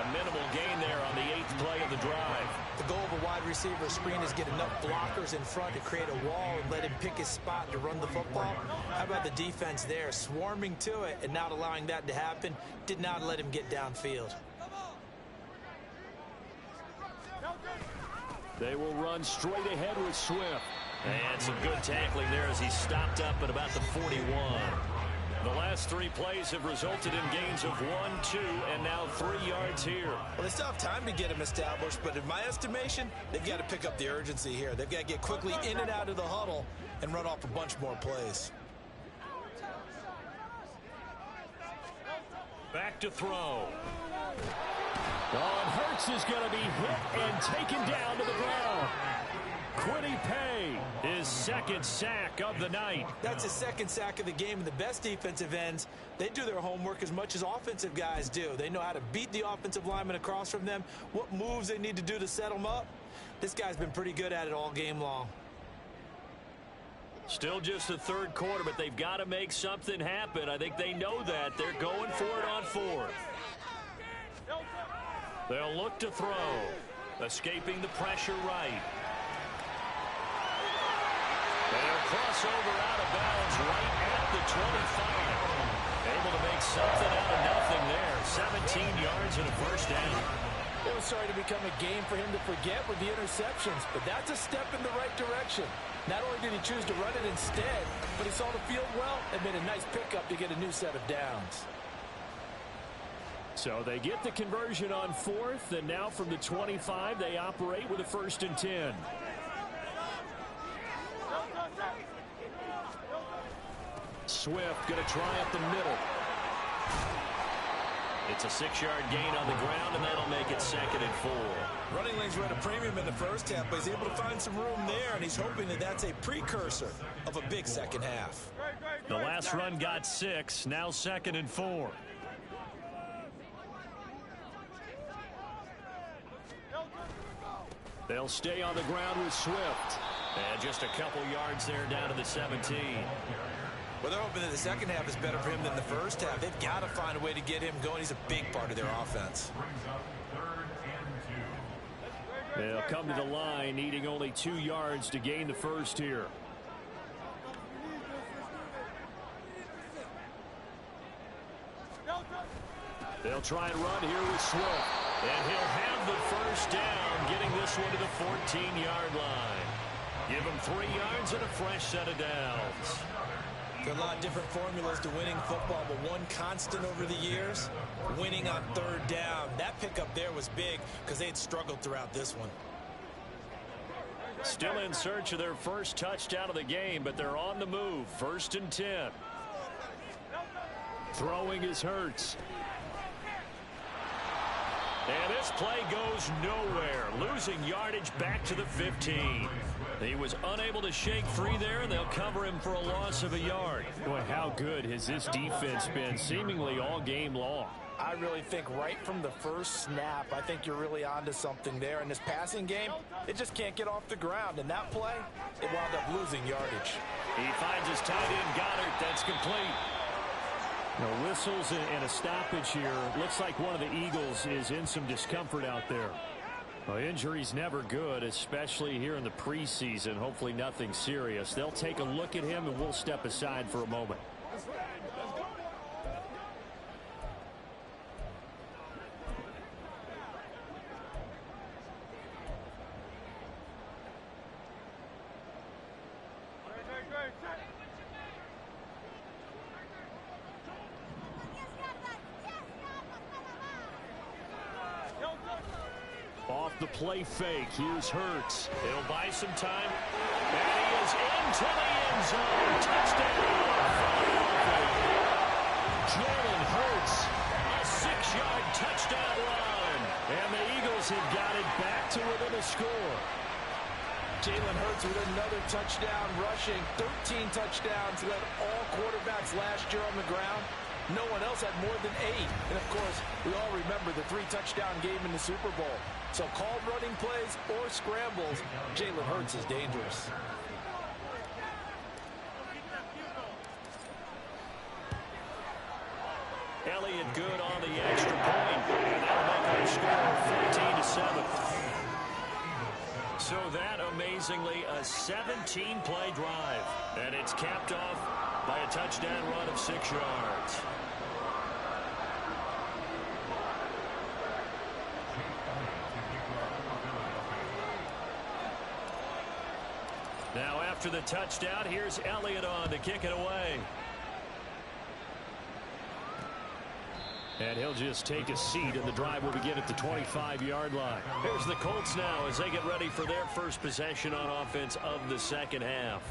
A minimal gain there on the 8th play of the drive. The goal of a wide receiver screen is get enough blockers in front to create a wall and let him pick his spot to run the football. How about the defense there, swarming to it and not allowing that to happen? Did not let him get downfield. They will run straight ahead with Swift. And some good tackling there as he stopped up at about the 41. The last 3 plays have resulted in gains of 1, 2, and now 3 yards here. Well, they still have time to get him established, but in my estimation, they've got to pick up the urgency here. They've got to get quickly in and out of the huddle and run off a bunch more plays. Back to throw. Oh, and Hurts is going to be hit and taken down to the ground. Quiddy Pay, his 2nd sack of the night. That's his 2nd sack of the game, and the best defensive ends, they do their homework as much as offensive guys do. They know how to beat the offensive lineman across from them, what moves they need to do to set them up. This guy's been pretty good at it all game long. Still just the 3rd quarter, but they've got to make something happen. I think they know that. They're going for it on 4th. They'll look to throw. Escaping the pressure right. They'll cross over out of bounds right at the 25. Able to make something out of nothing there. 17 yards and a 1st down. It was starting to become a game for him to forget with the interceptions, but that's a step in the right direction. Not only did he choose to run it instead, but he saw the field well and made a nice pickup to get a new set of downs. So they get the conversion on 4th, and now from the 25, they operate with a 1st and 10. Swift going to try up the middle. It's a 6-yard gain on the ground, and that'll make it 2nd and 4. Running lanes were at a premium in the first half, but he's able to find some room there, and he's hoping that that's a precursor of a big second half. The last run got 6, now 2nd and 4. They'll stay on the ground with Swift. And just a couple yards there down to the 17. Well, they're hoping that the second half is better for him than the first half. They've got to find a way to get him going. He's a big part of their offense. They'll come to the line, needing only 2 yards to gain the 1st here. They'll try and run here with Swift. And he'll have the 1st down, getting this one to the 14-yard line. Give him 3 yards and a fresh set of downs. There are a lot of different formulas to winning football, but one constant over the years, winning on third down. That pickup there was big because they had struggled throughout this one. Still in search of their first touchdown of the game, but they're on the move. 1st and 10. Throwing is Hurts. And this play goes nowhere. Losing yardage back to the 15. He was unable to shake free there, and they'll cover him for a loss of a yard. Boy, how good has this defense been seemingly all game long? I really think right from the first snap, I think you're really onto something there. In this passing game, it just can't get off the ground. And that play, it wound up losing yardage. He finds his tight end, Goddard. That's complete. No whistles and a stoppage here. Looks like one of the Eagles is in some discomfort out there. Well, injury's never good, especially here in the preseason. Hopefully nothing serious. They'll take a look at him, and we'll step aside for a moment. Off the play fake, here's Hurts. He'll buy some time, and he is into the end zone. Touchdown. Jalen Hurts, a 6-yard touchdown run. And the Eagles have got it back to within a score. Jalen Hurts with another touchdown rushing. 13 touchdowns, led all quarterbacks last year on the ground. No one else had more than 8. And, of course, we all remember the 3-touchdown game in the Super Bowl. So called running plays or scrambles, Jalen Hurts is dangerous. Elliott good on the extra point. And that'll make our score 14-7. So that, amazingly, a 17-play drive. And it's capped off by a touchdown run of 6 yards. Now after the touchdown, here's Elliott on to kick it away. And he'll just take a seat, and the drive will begin at the 25-yard line. Here's the Colts now as they get ready for their first possession on offense of the second half.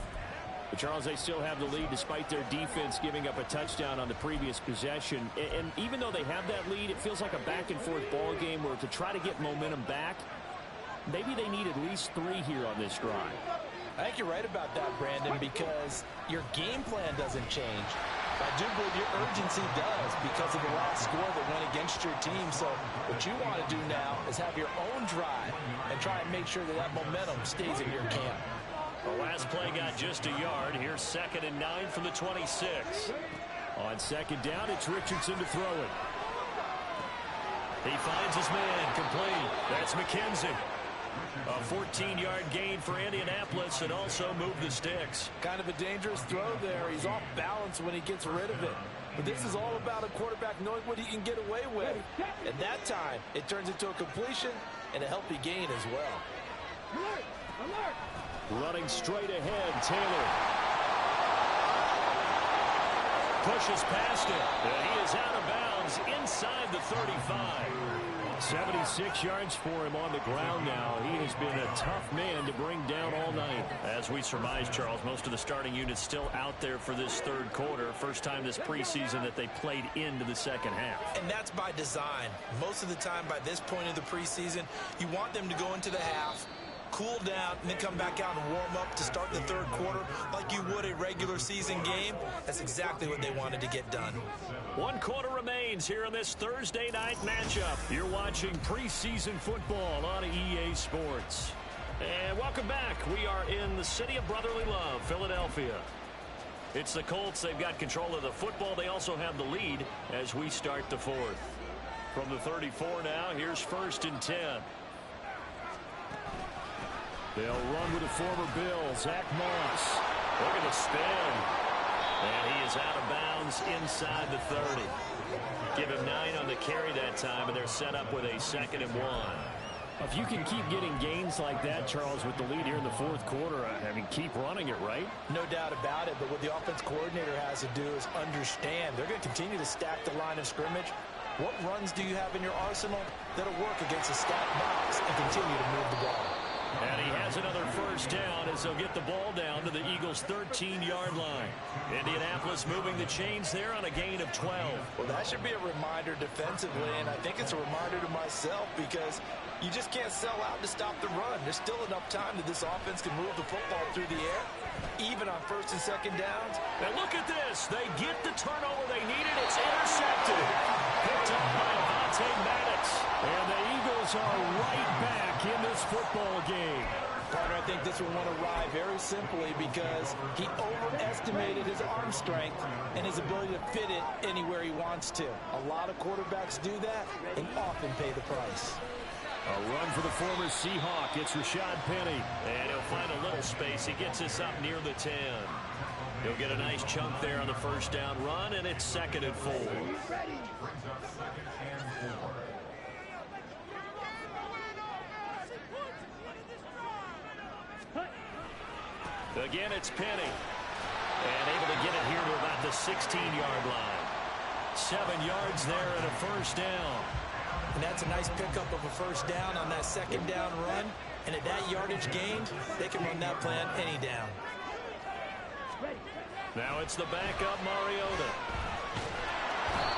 But Charles, they still have the lead despite their defense giving up a touchdown on the previous possession. And even though they have that lead, it feels like a back-and-forth ball game where to try to get momentum back, maybe they need at least 3 here on this drive. I think you're right about that, Brandon, because your game plan doesn't change. I do believe your urgency does because of the last score that went against your team. So what you want to do now is have your own drive and try and make sure that that momentum stays in your camp. The last play got just a yard. Here's 2nd and 9 from the 26. On 2nd down, it's Richardson to throw it. He finds his man, complete. That's McKenzie. A 14-yard gain for Indianapolis and also move the sticks. Kind of a dangerous throw there. He's off balance when he gets rid of it. But this is all about a quarterback knowing what he can get away with. And that time, it turns into a completion and a healthy gain as well. Alert! Alert! Running straight ahead, Taylor. Pushes past him. And he is out of bounds inside the 35. 76 yards for him on the ground now. He has been a tough man to bring down all night. As we surmise, Charles, most of the starting units still out there for this third quarter. First time this preseason that they played into the second half. And that's by design. Most of the time by this point of the preseason, you want them to go into the half, cool down, and then come back out and warm up to start the third quarter like you would a regular season game. That's exactly what they wanted to get done. 1 quarter remains here in this Thursday night matchup. You're watching preseason football on EA Sports. And welcome back. We are in the city of brotherly love, Philadelphia. It's the Colts. They've got control of the football. They also have the lead as we start the fourth. From the 34 now, here's 1st and 10. They'll run with the former Bill, Zach Moss. Look at the spin. And he is out of bounds inside the 30. Give him 9 on the carry that time, and they're set up with a 2nd and 1. If you can keep getting gains like that, Charles, with the lead here in the fourth quarter, I mean, keep running it, right? No doubt about it, but what the offense coordinator has to do is understand they're going to continue to stack the line of scrimmage. What runs do you have in your arsenal that'll work against a stacked box and continue to move the ball? And he has another first down as they'll get the ball down to the Eagles' 13-yard line. Indianapolis moving the chains there on a gain of 12. Well, that should be a reminder defensively, and I think it's a reminder to myself because you just can't sell out to stop the run. There's still enough time that this offense can move the football through the air, even on first and second downs. And look at this. They get the turnover they needed. It's intercepted. Picked up by Madden. And the Eagles are right back in this football game. Partner, I think this one won't arrive very simply because he overestimated his arm strength and his ability to fit it anywhere he wants to. A lot of quarterbacks do that and often pay the price. A run for the former Seahawk. It's Rashad Penny. And he'll find a little space. He gets us up near the 10. He'll get a nice chunk there on the first down run, and it's 2nd and 4. Again, it's Penny. And able to get it here to about the 16-yard line. 7 yards there and a first down. And that's a nice pickup of a first down on that second down run. And at that yardage gained, they can run that plan any down. Now it's the backup, Mariota.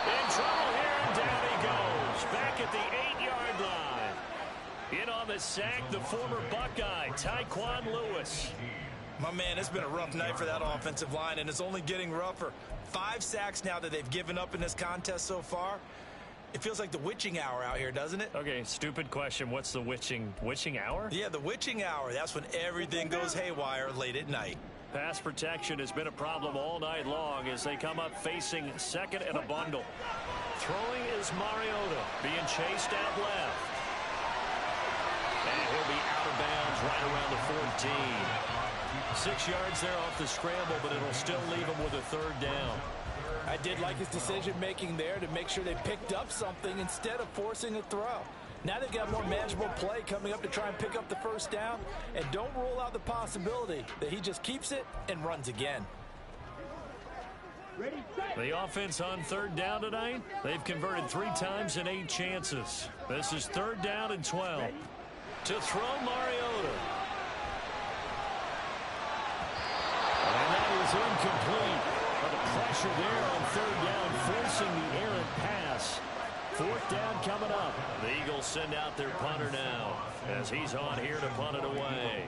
In trouble here, and down he goes. Back at the 8-yard line. In on the sack, the former Buckeye, Tyquan Lewis. My man, it's been a rough night for that offensive line, and it's only getting rougher. 5 sacks now that they've given up in this contest so far. It feels like the witching hour out here, doesn't it? Okay, stupid question. What's the witching hour? Yeah, the witching hour. That's when everything goes haywire late at night. Pass protection has been a problem all night long as they come up facing second and a bundle. Throwing is Mariota, being chased out left. And he'll be out of bounds right around the 14. 6 yards there off the scramble, but it'll still leave him with a third down. I did like his decision-making there to make sure they picked up something instead of forcing a throw. Now they've got more manageable play coming up to try and pick up the first down, and don't rule out the possibility that he just keeps it and runs again. The offense on third down tonight, they've converted 3 times in 8 chances. This is 3rd down and 12. To throw Mariota. And that is incomplete. But the pressure there on 3rd down, forcing the errant pass. 4th down coming up. The Eagles send out their punter now as he's on here to punt it away.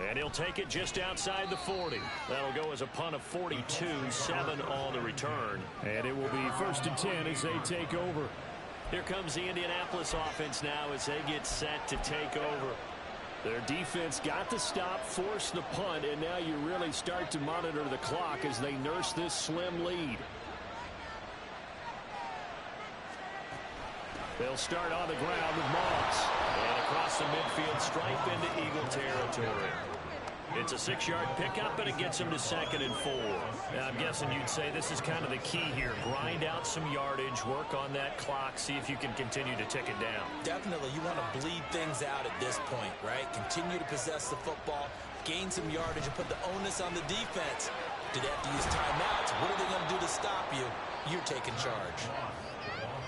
And he'll take it just outside the 40. That'll go as a punt of 42, 7 on the return. And it will be 1st and 10 as they take over. Here comes the Indianapolis offense now as they get set to take over. Their defense got the stop, forced the punt, and now you really start to monitor the clock as they nurse this slim lead. They'll start on the ground with Moss. And across the midfield stripe into Eagle territory. It's a 6-yard pickup, and it gets him to 2nd and 4. Now, I'm guessing you'd say this is kind of the key here. Grind out some yardage, work on that clock, see if you can continue to tick it down. Definitely, you want to bleed things out at this point, right? Continue to possess the football, gain some yardage, and put the onus on the defense. Do they have to use timeouts? What are they going to do to stop you? You're taking charge.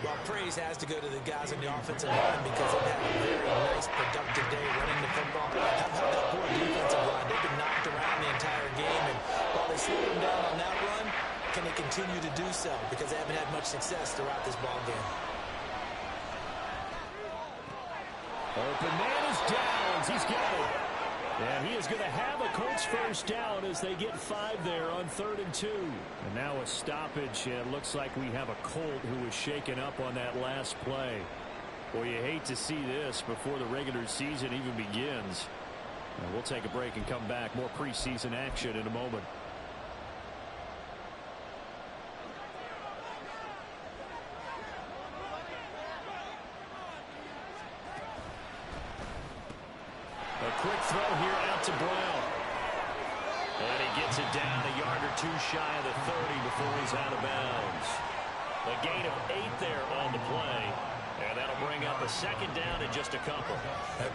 Well, praise has to go to the guys on the offensive line because they've had a very nice, productive day running the football. How about that poor defensive line? They've been knocked around the entire game, and while they slowed them down on that run, can they continue to do so? Because they haven't had much success throughout this ball game. Open man is Downs. He's got it. And he is going to have a Colts first down as they get 5 there on 3rd and 2. And now a stoppage. It looks like we have a Colt who was shaken up on that last play. Boy, you hate to see this before the regular season even begins. And we'll take a break and come back. More preseason action in a moment. A quick throw here out to Brown. And he gets it down a yard or two shy of the 30 before he's out of bounds. A gain of 8 there on the play. And that'll bring up a second down in just a couple.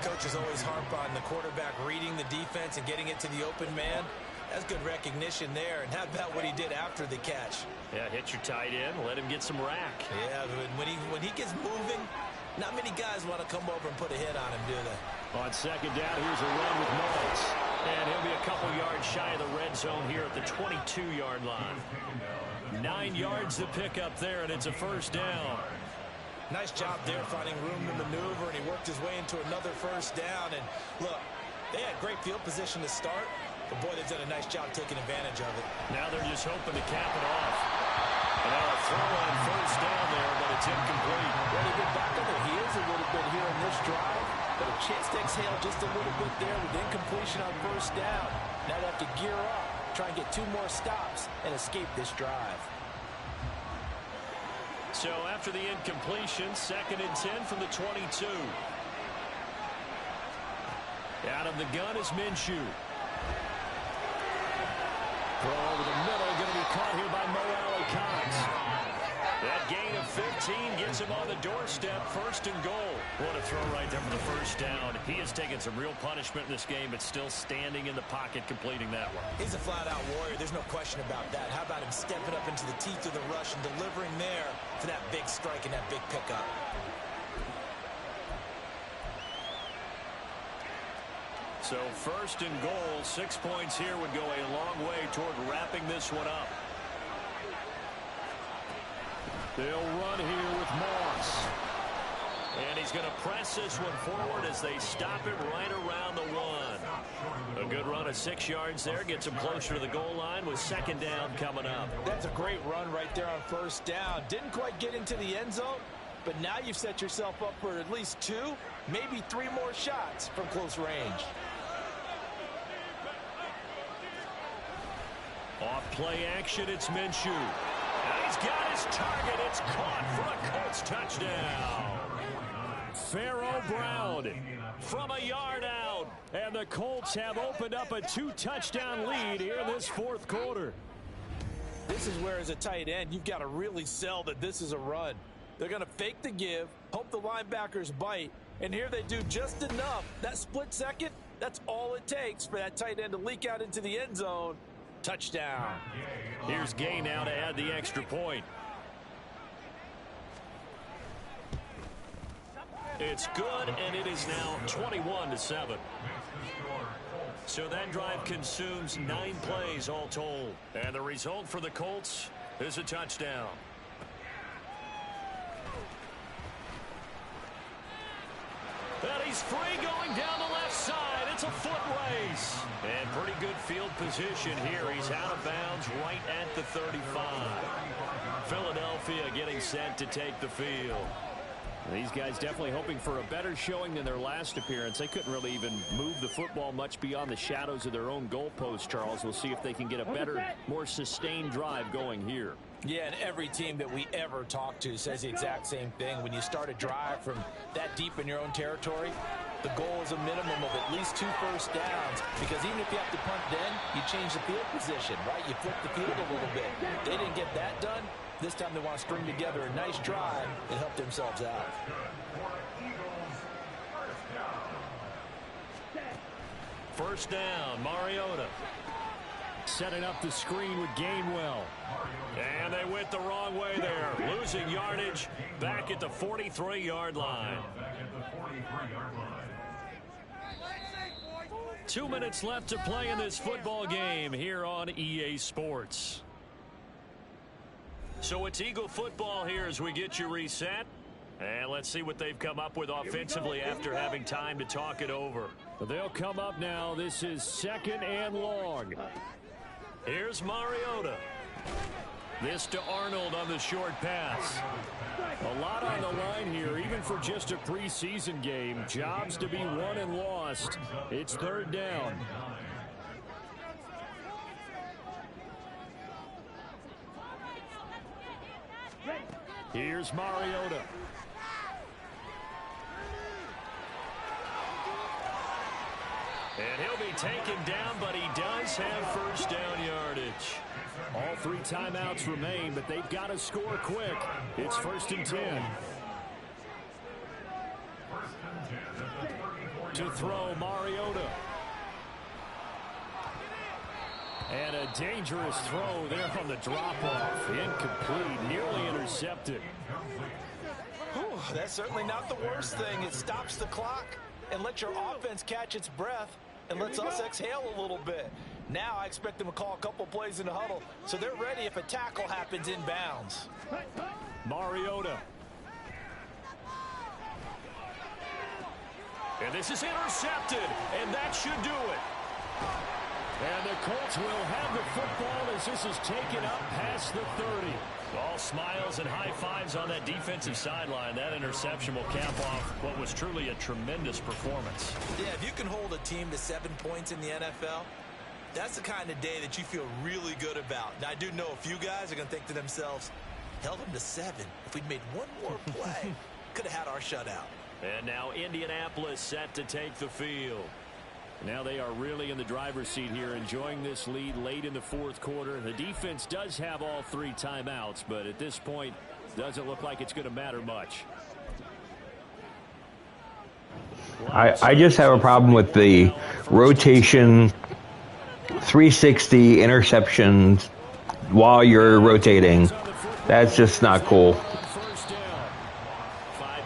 Coaches always harp on the quarterback reading the defense and getting it to the open man. That's good recognition there. And how about what he did after the catch? Yeah, hit your tight end, let him get some rack. Yeah, when he gets moving, not many guys want to come over and put a hit on him, do they? On second down, here's a run with Moritz. And he'll be a couple yards shy of the red zone here at the 22-yard line. 9 yards to pick up there, and it's a first down. Nice job there finding room to maneuver, and he worked his way into another first down. And look, they had great field position to start, but boy, they've done a nice job taking advantage of it. Now they're just hoping to cap it off. And now a throw on first down there, but it's incomplete. Well, they've been back on their heels a little bit here in this drive, but a chance to exhale just a little bit there with incompletion on first down. Now they have to gear up, try and get 2 more stops, and escape this drive. So after the incompletion, 2nd and 10 from the 22. Out of the gun is Minshew. Throw over the middle, going to be caught here by Mo Alley-Cox. That gain of 15 gets him on the doorstep, 1st and goal. What a throw right there for the first down. He has taken some real punishment in this game, but still standing in the pocket, completing that one. He's a flat-out warrior. There's no question about that. How about him stepping up into the teeth of the rush and delivering there for that big strike and that big pickup? So 1st and goal, 6 points here would go a long way toward wrapping this one up. They'll run here with Moss. And he's going to press this one forward as they stop it right around the 1. A good run of 6 yards there. Gets him closer to the goal line with 2nd down coming up. That's a great run right there on first down. Didn't quite get into the end zone, but now you've set yourself up for at least 2, maybe 3 more shots from close range. Off play action, it's Minshew. And he's got his target. It's caught for a Colts touchdown. Pharaoh Brown from a yard out. And the Colts have opened up a 2-touchdown lead here in this 4th quarter. This is where, as a tight end, you've got to really sell that this is a run. They're going to fake the give, hope the linebackers bite, and here they do just enough. That split second, that's all it takes for that tight end to leak out into the end zone. Touchdown. Here's Gay now to add the extra point. It's good, and it is now 21-7. So that drive consumes 9 plays all told. And the result for the Colts is a touchdown. And he's free going down the left side. It's a foot race. And pretty good field position here. He's out of bounds right at the 35. Philadelphia getting set to take the field. These guys definitely hoping for a better showing than their last appearance. They couldn't really even move the football much beyond the shadows of their own goalpost, Charles. We'll see if they can get a better, more sustained drive going here. Yeah, and every team that we ever talk to says the exact same thing. When you start a drive from that deep in your own territory, the goal is a minimum of at least 2 first downs, because even if you have to punt then, you change the field position, right? You flip the field a little bit. They didn't get that done. This time they want to string together a nice drive and help themselves out. First down, Mariota. Setting up the screen with Gainwell. And they went the wrong way there. Losing yardage back at the 43-yard line. 2 minutes left to play in this football game here on EA Sports. So it's Eagle football here as we get you reset. And let's see what they've come up with offensively after having time to talk it over. They'll come up now. This is 2nd and long. Here's Mariota. This to Arnold on the short pass. A lot on the line here, even for just a preseason game. Jobs to be won and lost. It's 3rd down. Here's Mariota. And he'll be taken down, but he does have first down yardage. All 3 timeouts remain, but they've got to score quick. It's 1st and 10. To throw, Mariota. And a dangerous throw there on the drop-off. Incomplete, nearly intercepted. Whew, that's certainly not the worst thing. It stops the clock and lets your offense catch its breath and lets us exhale a little bit. Now I expect them to call a couple plays in the huddle so they're ready if a tackle happens inbounds. Mariota. And this is intercepted, and that should do it. And the Colts will have the football as this is taken up past the 30. All smiles and high fives on that defensive sideline. That interception will cap off what was truly a tremendous performance. Yeah, if you can hold a team to 7 points in the NFL, that's the kind of day that you feel really good about. Now, I do know a few guys are going to think to themselves, held them to 7. If we'd made one more play, could have had our shutout. And now Indianapolis set to take the field. Now they are really in the driver's seat here, enjoying this lead late in the 4th quarter. The defense does have all 3 timeouts, but at this point, doesn't look like it's going to matter much. I just have a problem with the rotation 360 interceptions while you're rotating. That's just not cool. 5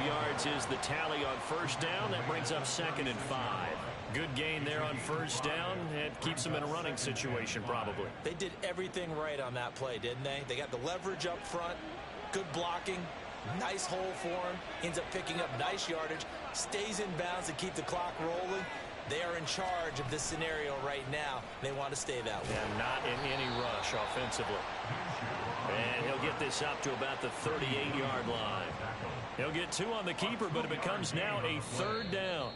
yards is the tally on first down. That brings up 2nd and 5. Good gain there on first down. It keeps them in a running situation probably. They did everything right on that play, didn't they? They got the leverage up front, good blocking, nice hole for him, ends up picking up nice yardage, stays in bounds to keep the clock rolling. They are in charge of this scenario right now. They want to stay that way. And not in any rush offensively. And he'll get this up to about the 38-yard line. He'll get 2 on the keeper, but it becomes now a 3rd down.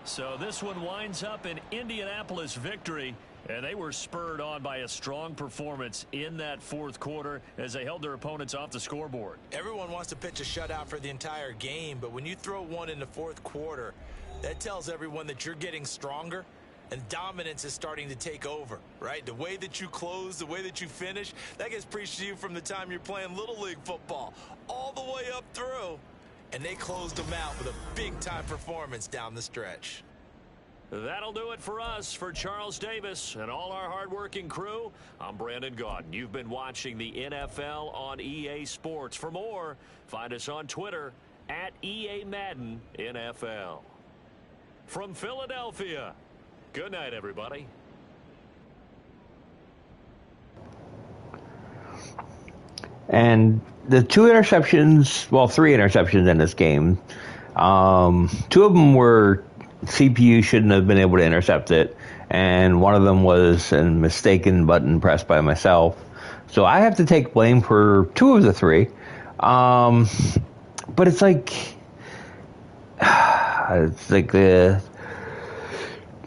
So this one winds up an Indianapolis victory, and they were spurred on by a strong performance in that 4th quarter as they held their opponents off the scoreboard. Everyone wants to pitch a shutout for the entire game, but when you throw one in the 4th quarter, that tells everyone that you're getting stronger and dominance is starting to take over, right? The way that you close, the way that you finish, that gets preached to you from the time you're playing Little League football all the way up through. And they closed them out with a big-time performance down the stretch. That'll do it for us. For Charles Davis and all our hardworking crew, I'm Brandon Gaudin. You've been watching the NFL on EA Sports. For more, find us on Twitter at EA Madden NFL. From Philadelphia, good night, everybody. And the 2 interceptions, well, 3 interceptions in this game, 2 of them were CPU shouldn't have been able to intercept it, and one of them was a mistaken button pressed by myself. So I have to take blame for 2 of the 3. But it's like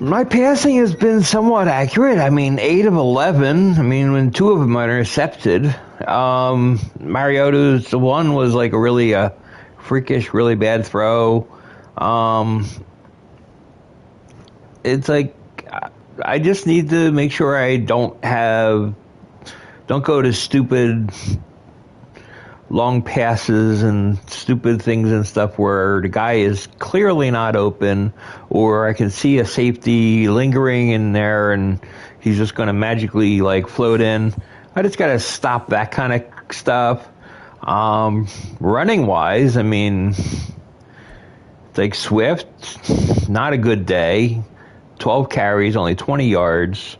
my passing has been somewhat accurate. I mean, 8 of 11. I mean, when 2 of them are intercepted. Mariota's one was like a freakish, really bad throw. It's like I just need to make sure I don't go to stupid long passes and stupid things and stuff where the guy is clearly not open, or I can see a safety lingering in there and he's just going to magically float in. I just got to stop that kind of stuff. Running wise, I mean, it's like Swift, not a good day. 12 carries, only 20 yards.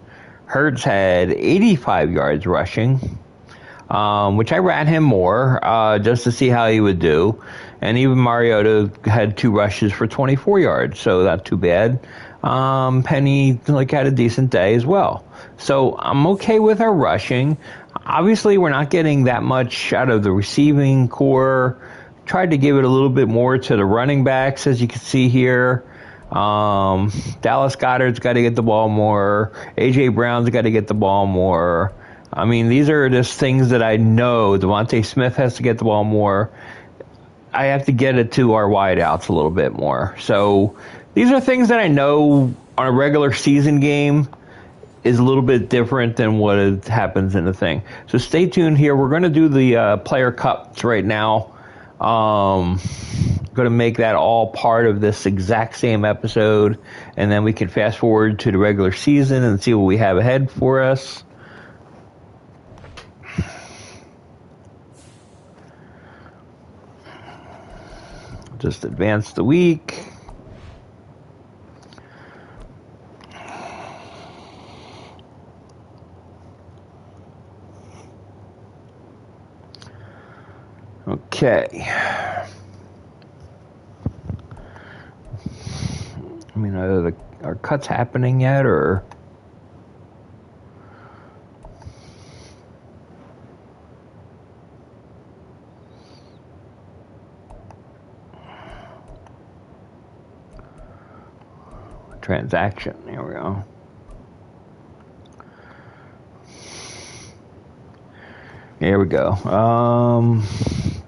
Hurts had 85 yards rushing, which I ran him more just to see how he would do. And even Mariota had 2 rushes for 24 yards, so not too bad. Penny had a decent day as well. So I'm okay with our rushing. Obviously, we're not getting that much out of the receiving core. Tried to give it a little bit more to the running backs, as you can see here. Dallas Goedert's got to get the ball more. A.J. Brown's got to get the ball more. I mean, these are just things that I know. Devontae Smith has to get the ball more. I have to get it to our wideouts a little bit more. So these are things that I know on a regular season game is a little bit different than what happens in the thing. So stay tuned here. We're going to do the player cups right now. Going to make that all part of this exact same episode, and then we can fast forward to the regular season and see what we have ahead for us. Just advance the week. Okay. I mean, are cuts happening yet, or? Transaction. Here we go. Here we go.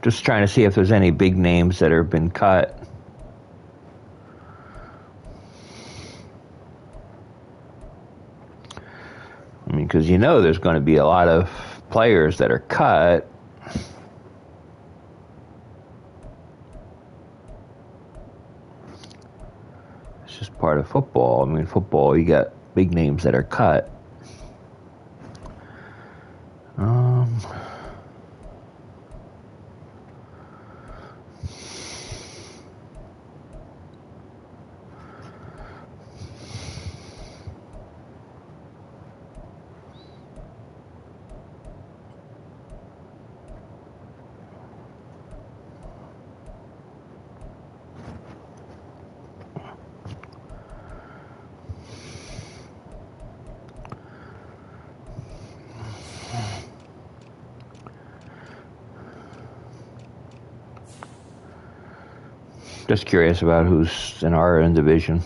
Just trying to see if there's any big names that have been cut. I mean, because there's going to be a lot of players that are cut. It's just part of football. I mean, football, you got big names that are cut. Just curious about who's in our division.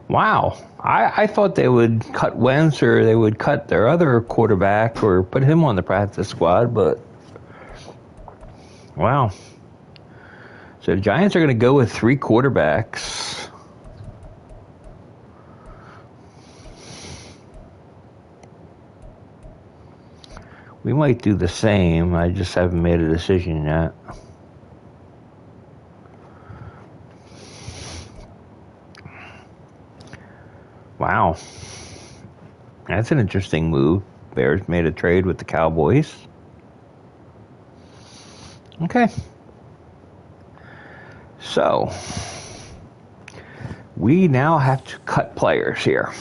Wow. I thought they would cut Wentz, or they would cut their other quarterback or put him on the practice squad, but wow. So the Giants are going to go with 3 quarterbacks. We might do the same. I just haven't made a decision yet. Wow. That's an interesting move. Bears made a trade with the Cowboys. Okay. So, we now have to cut players here.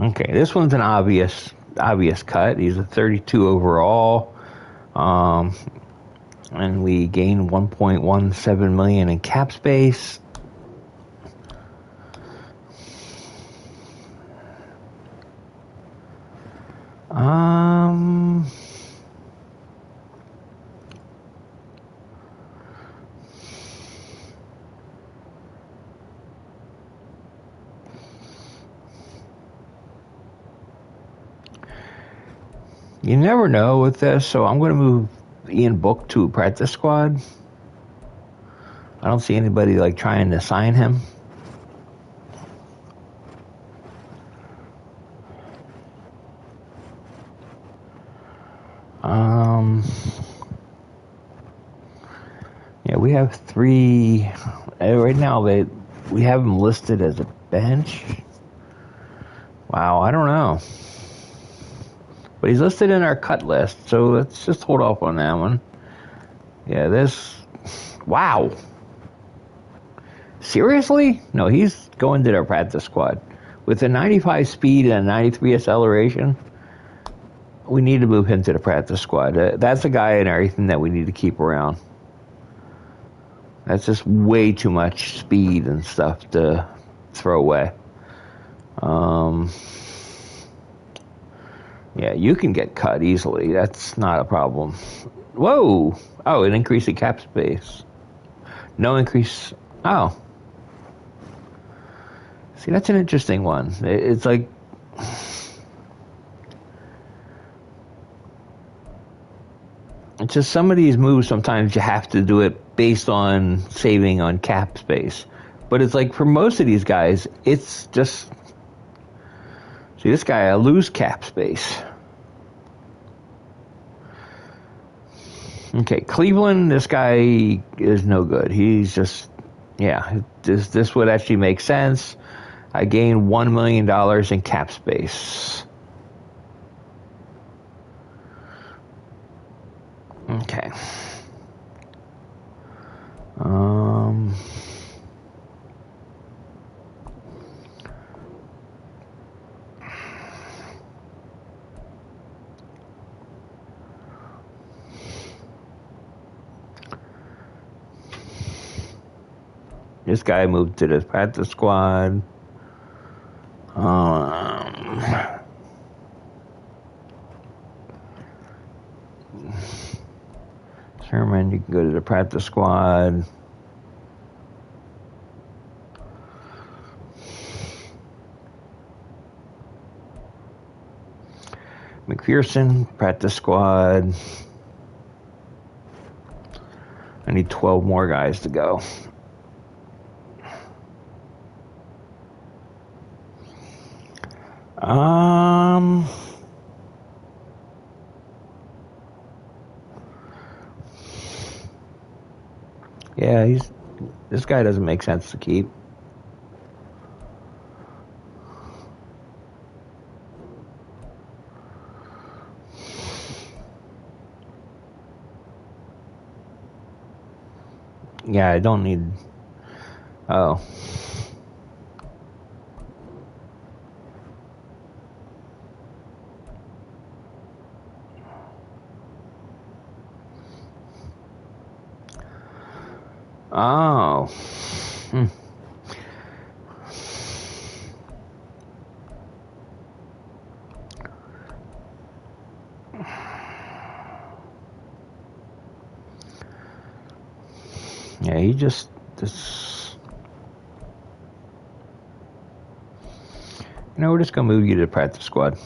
Okay, this one's an obvious cut. He's a 32 overall, and we gained 1.17 million in cap space. You never know with this, so I'm going to move Ian Book to a practice squad. I don't see anybody trying to sign him. Yeah, we have 3 right now. We have him listed as a bench. Wow, I don't know. But he's listed in our cut list, so let's just hold off on that one. Yeah, this... Wow. Seriously? No, he's going to the practice squad. With a 95 speed and a 93 acceleration, we need to move him to the practice squad. That's a guy and everything that we need to keep around. That's just way too much speed and stuff to throw away. Yeah, you can get cut easily. That's not a problem. Whoa! Oh, an increase in cap space. No increase. Oh. See, that's an interesting one. It's like... It's just some of these moves, sometimes you have to do it based on saving on cap space. But it's like for most of these guys, it's just... See, this guy, I lose cap space. Okay, Cleveland, this guy is no good. He's just... Yeah, this would actually make sense. I gained $1 million in cap space. Okay. This guy moved to the practice squad. Sherman, you can go to the practice squad. McPherson, practice squad. I need 12 more guys to go. Yeah, this guy doesn't make sense to keep. Yeah, I don't need... Oh. Oh. Yeah, he just... You know, we're just going to move you to the practice squad.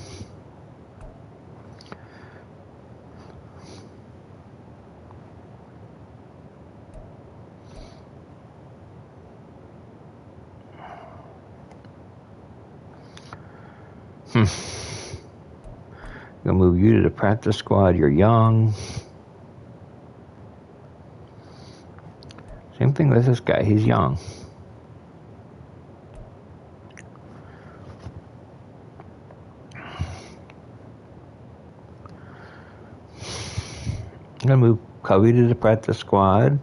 Gonna move you to the practice squad. You're young. Same thing with this guy. He's young. I'm gonna move Covey to the practice squad.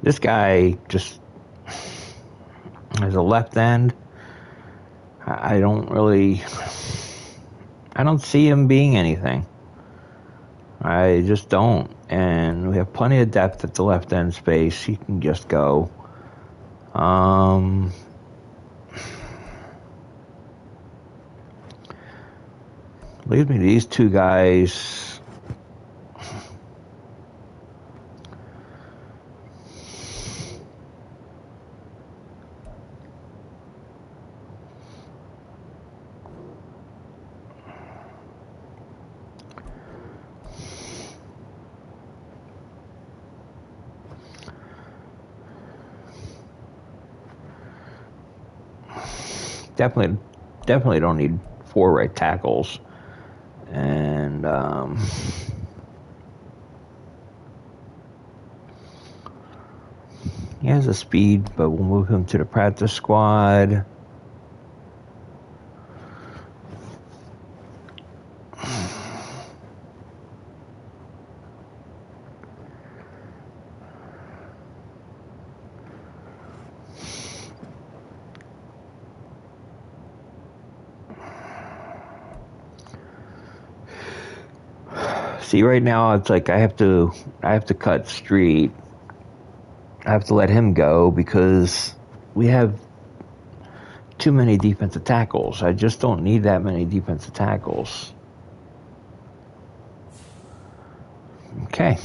This guy just has a left end. I don't see him being anything. I just don't. And we have plenty of depth at the left end space. He can just go. Leaves me these two guys. Definitely don't need 4 right tackles. And he has the speed, but we'll move him to the practice squad. See, right now it's like I have to cut Street. I have to let him go because we have too many defensive tackles. I just don't need that many defensive tackles. Okay.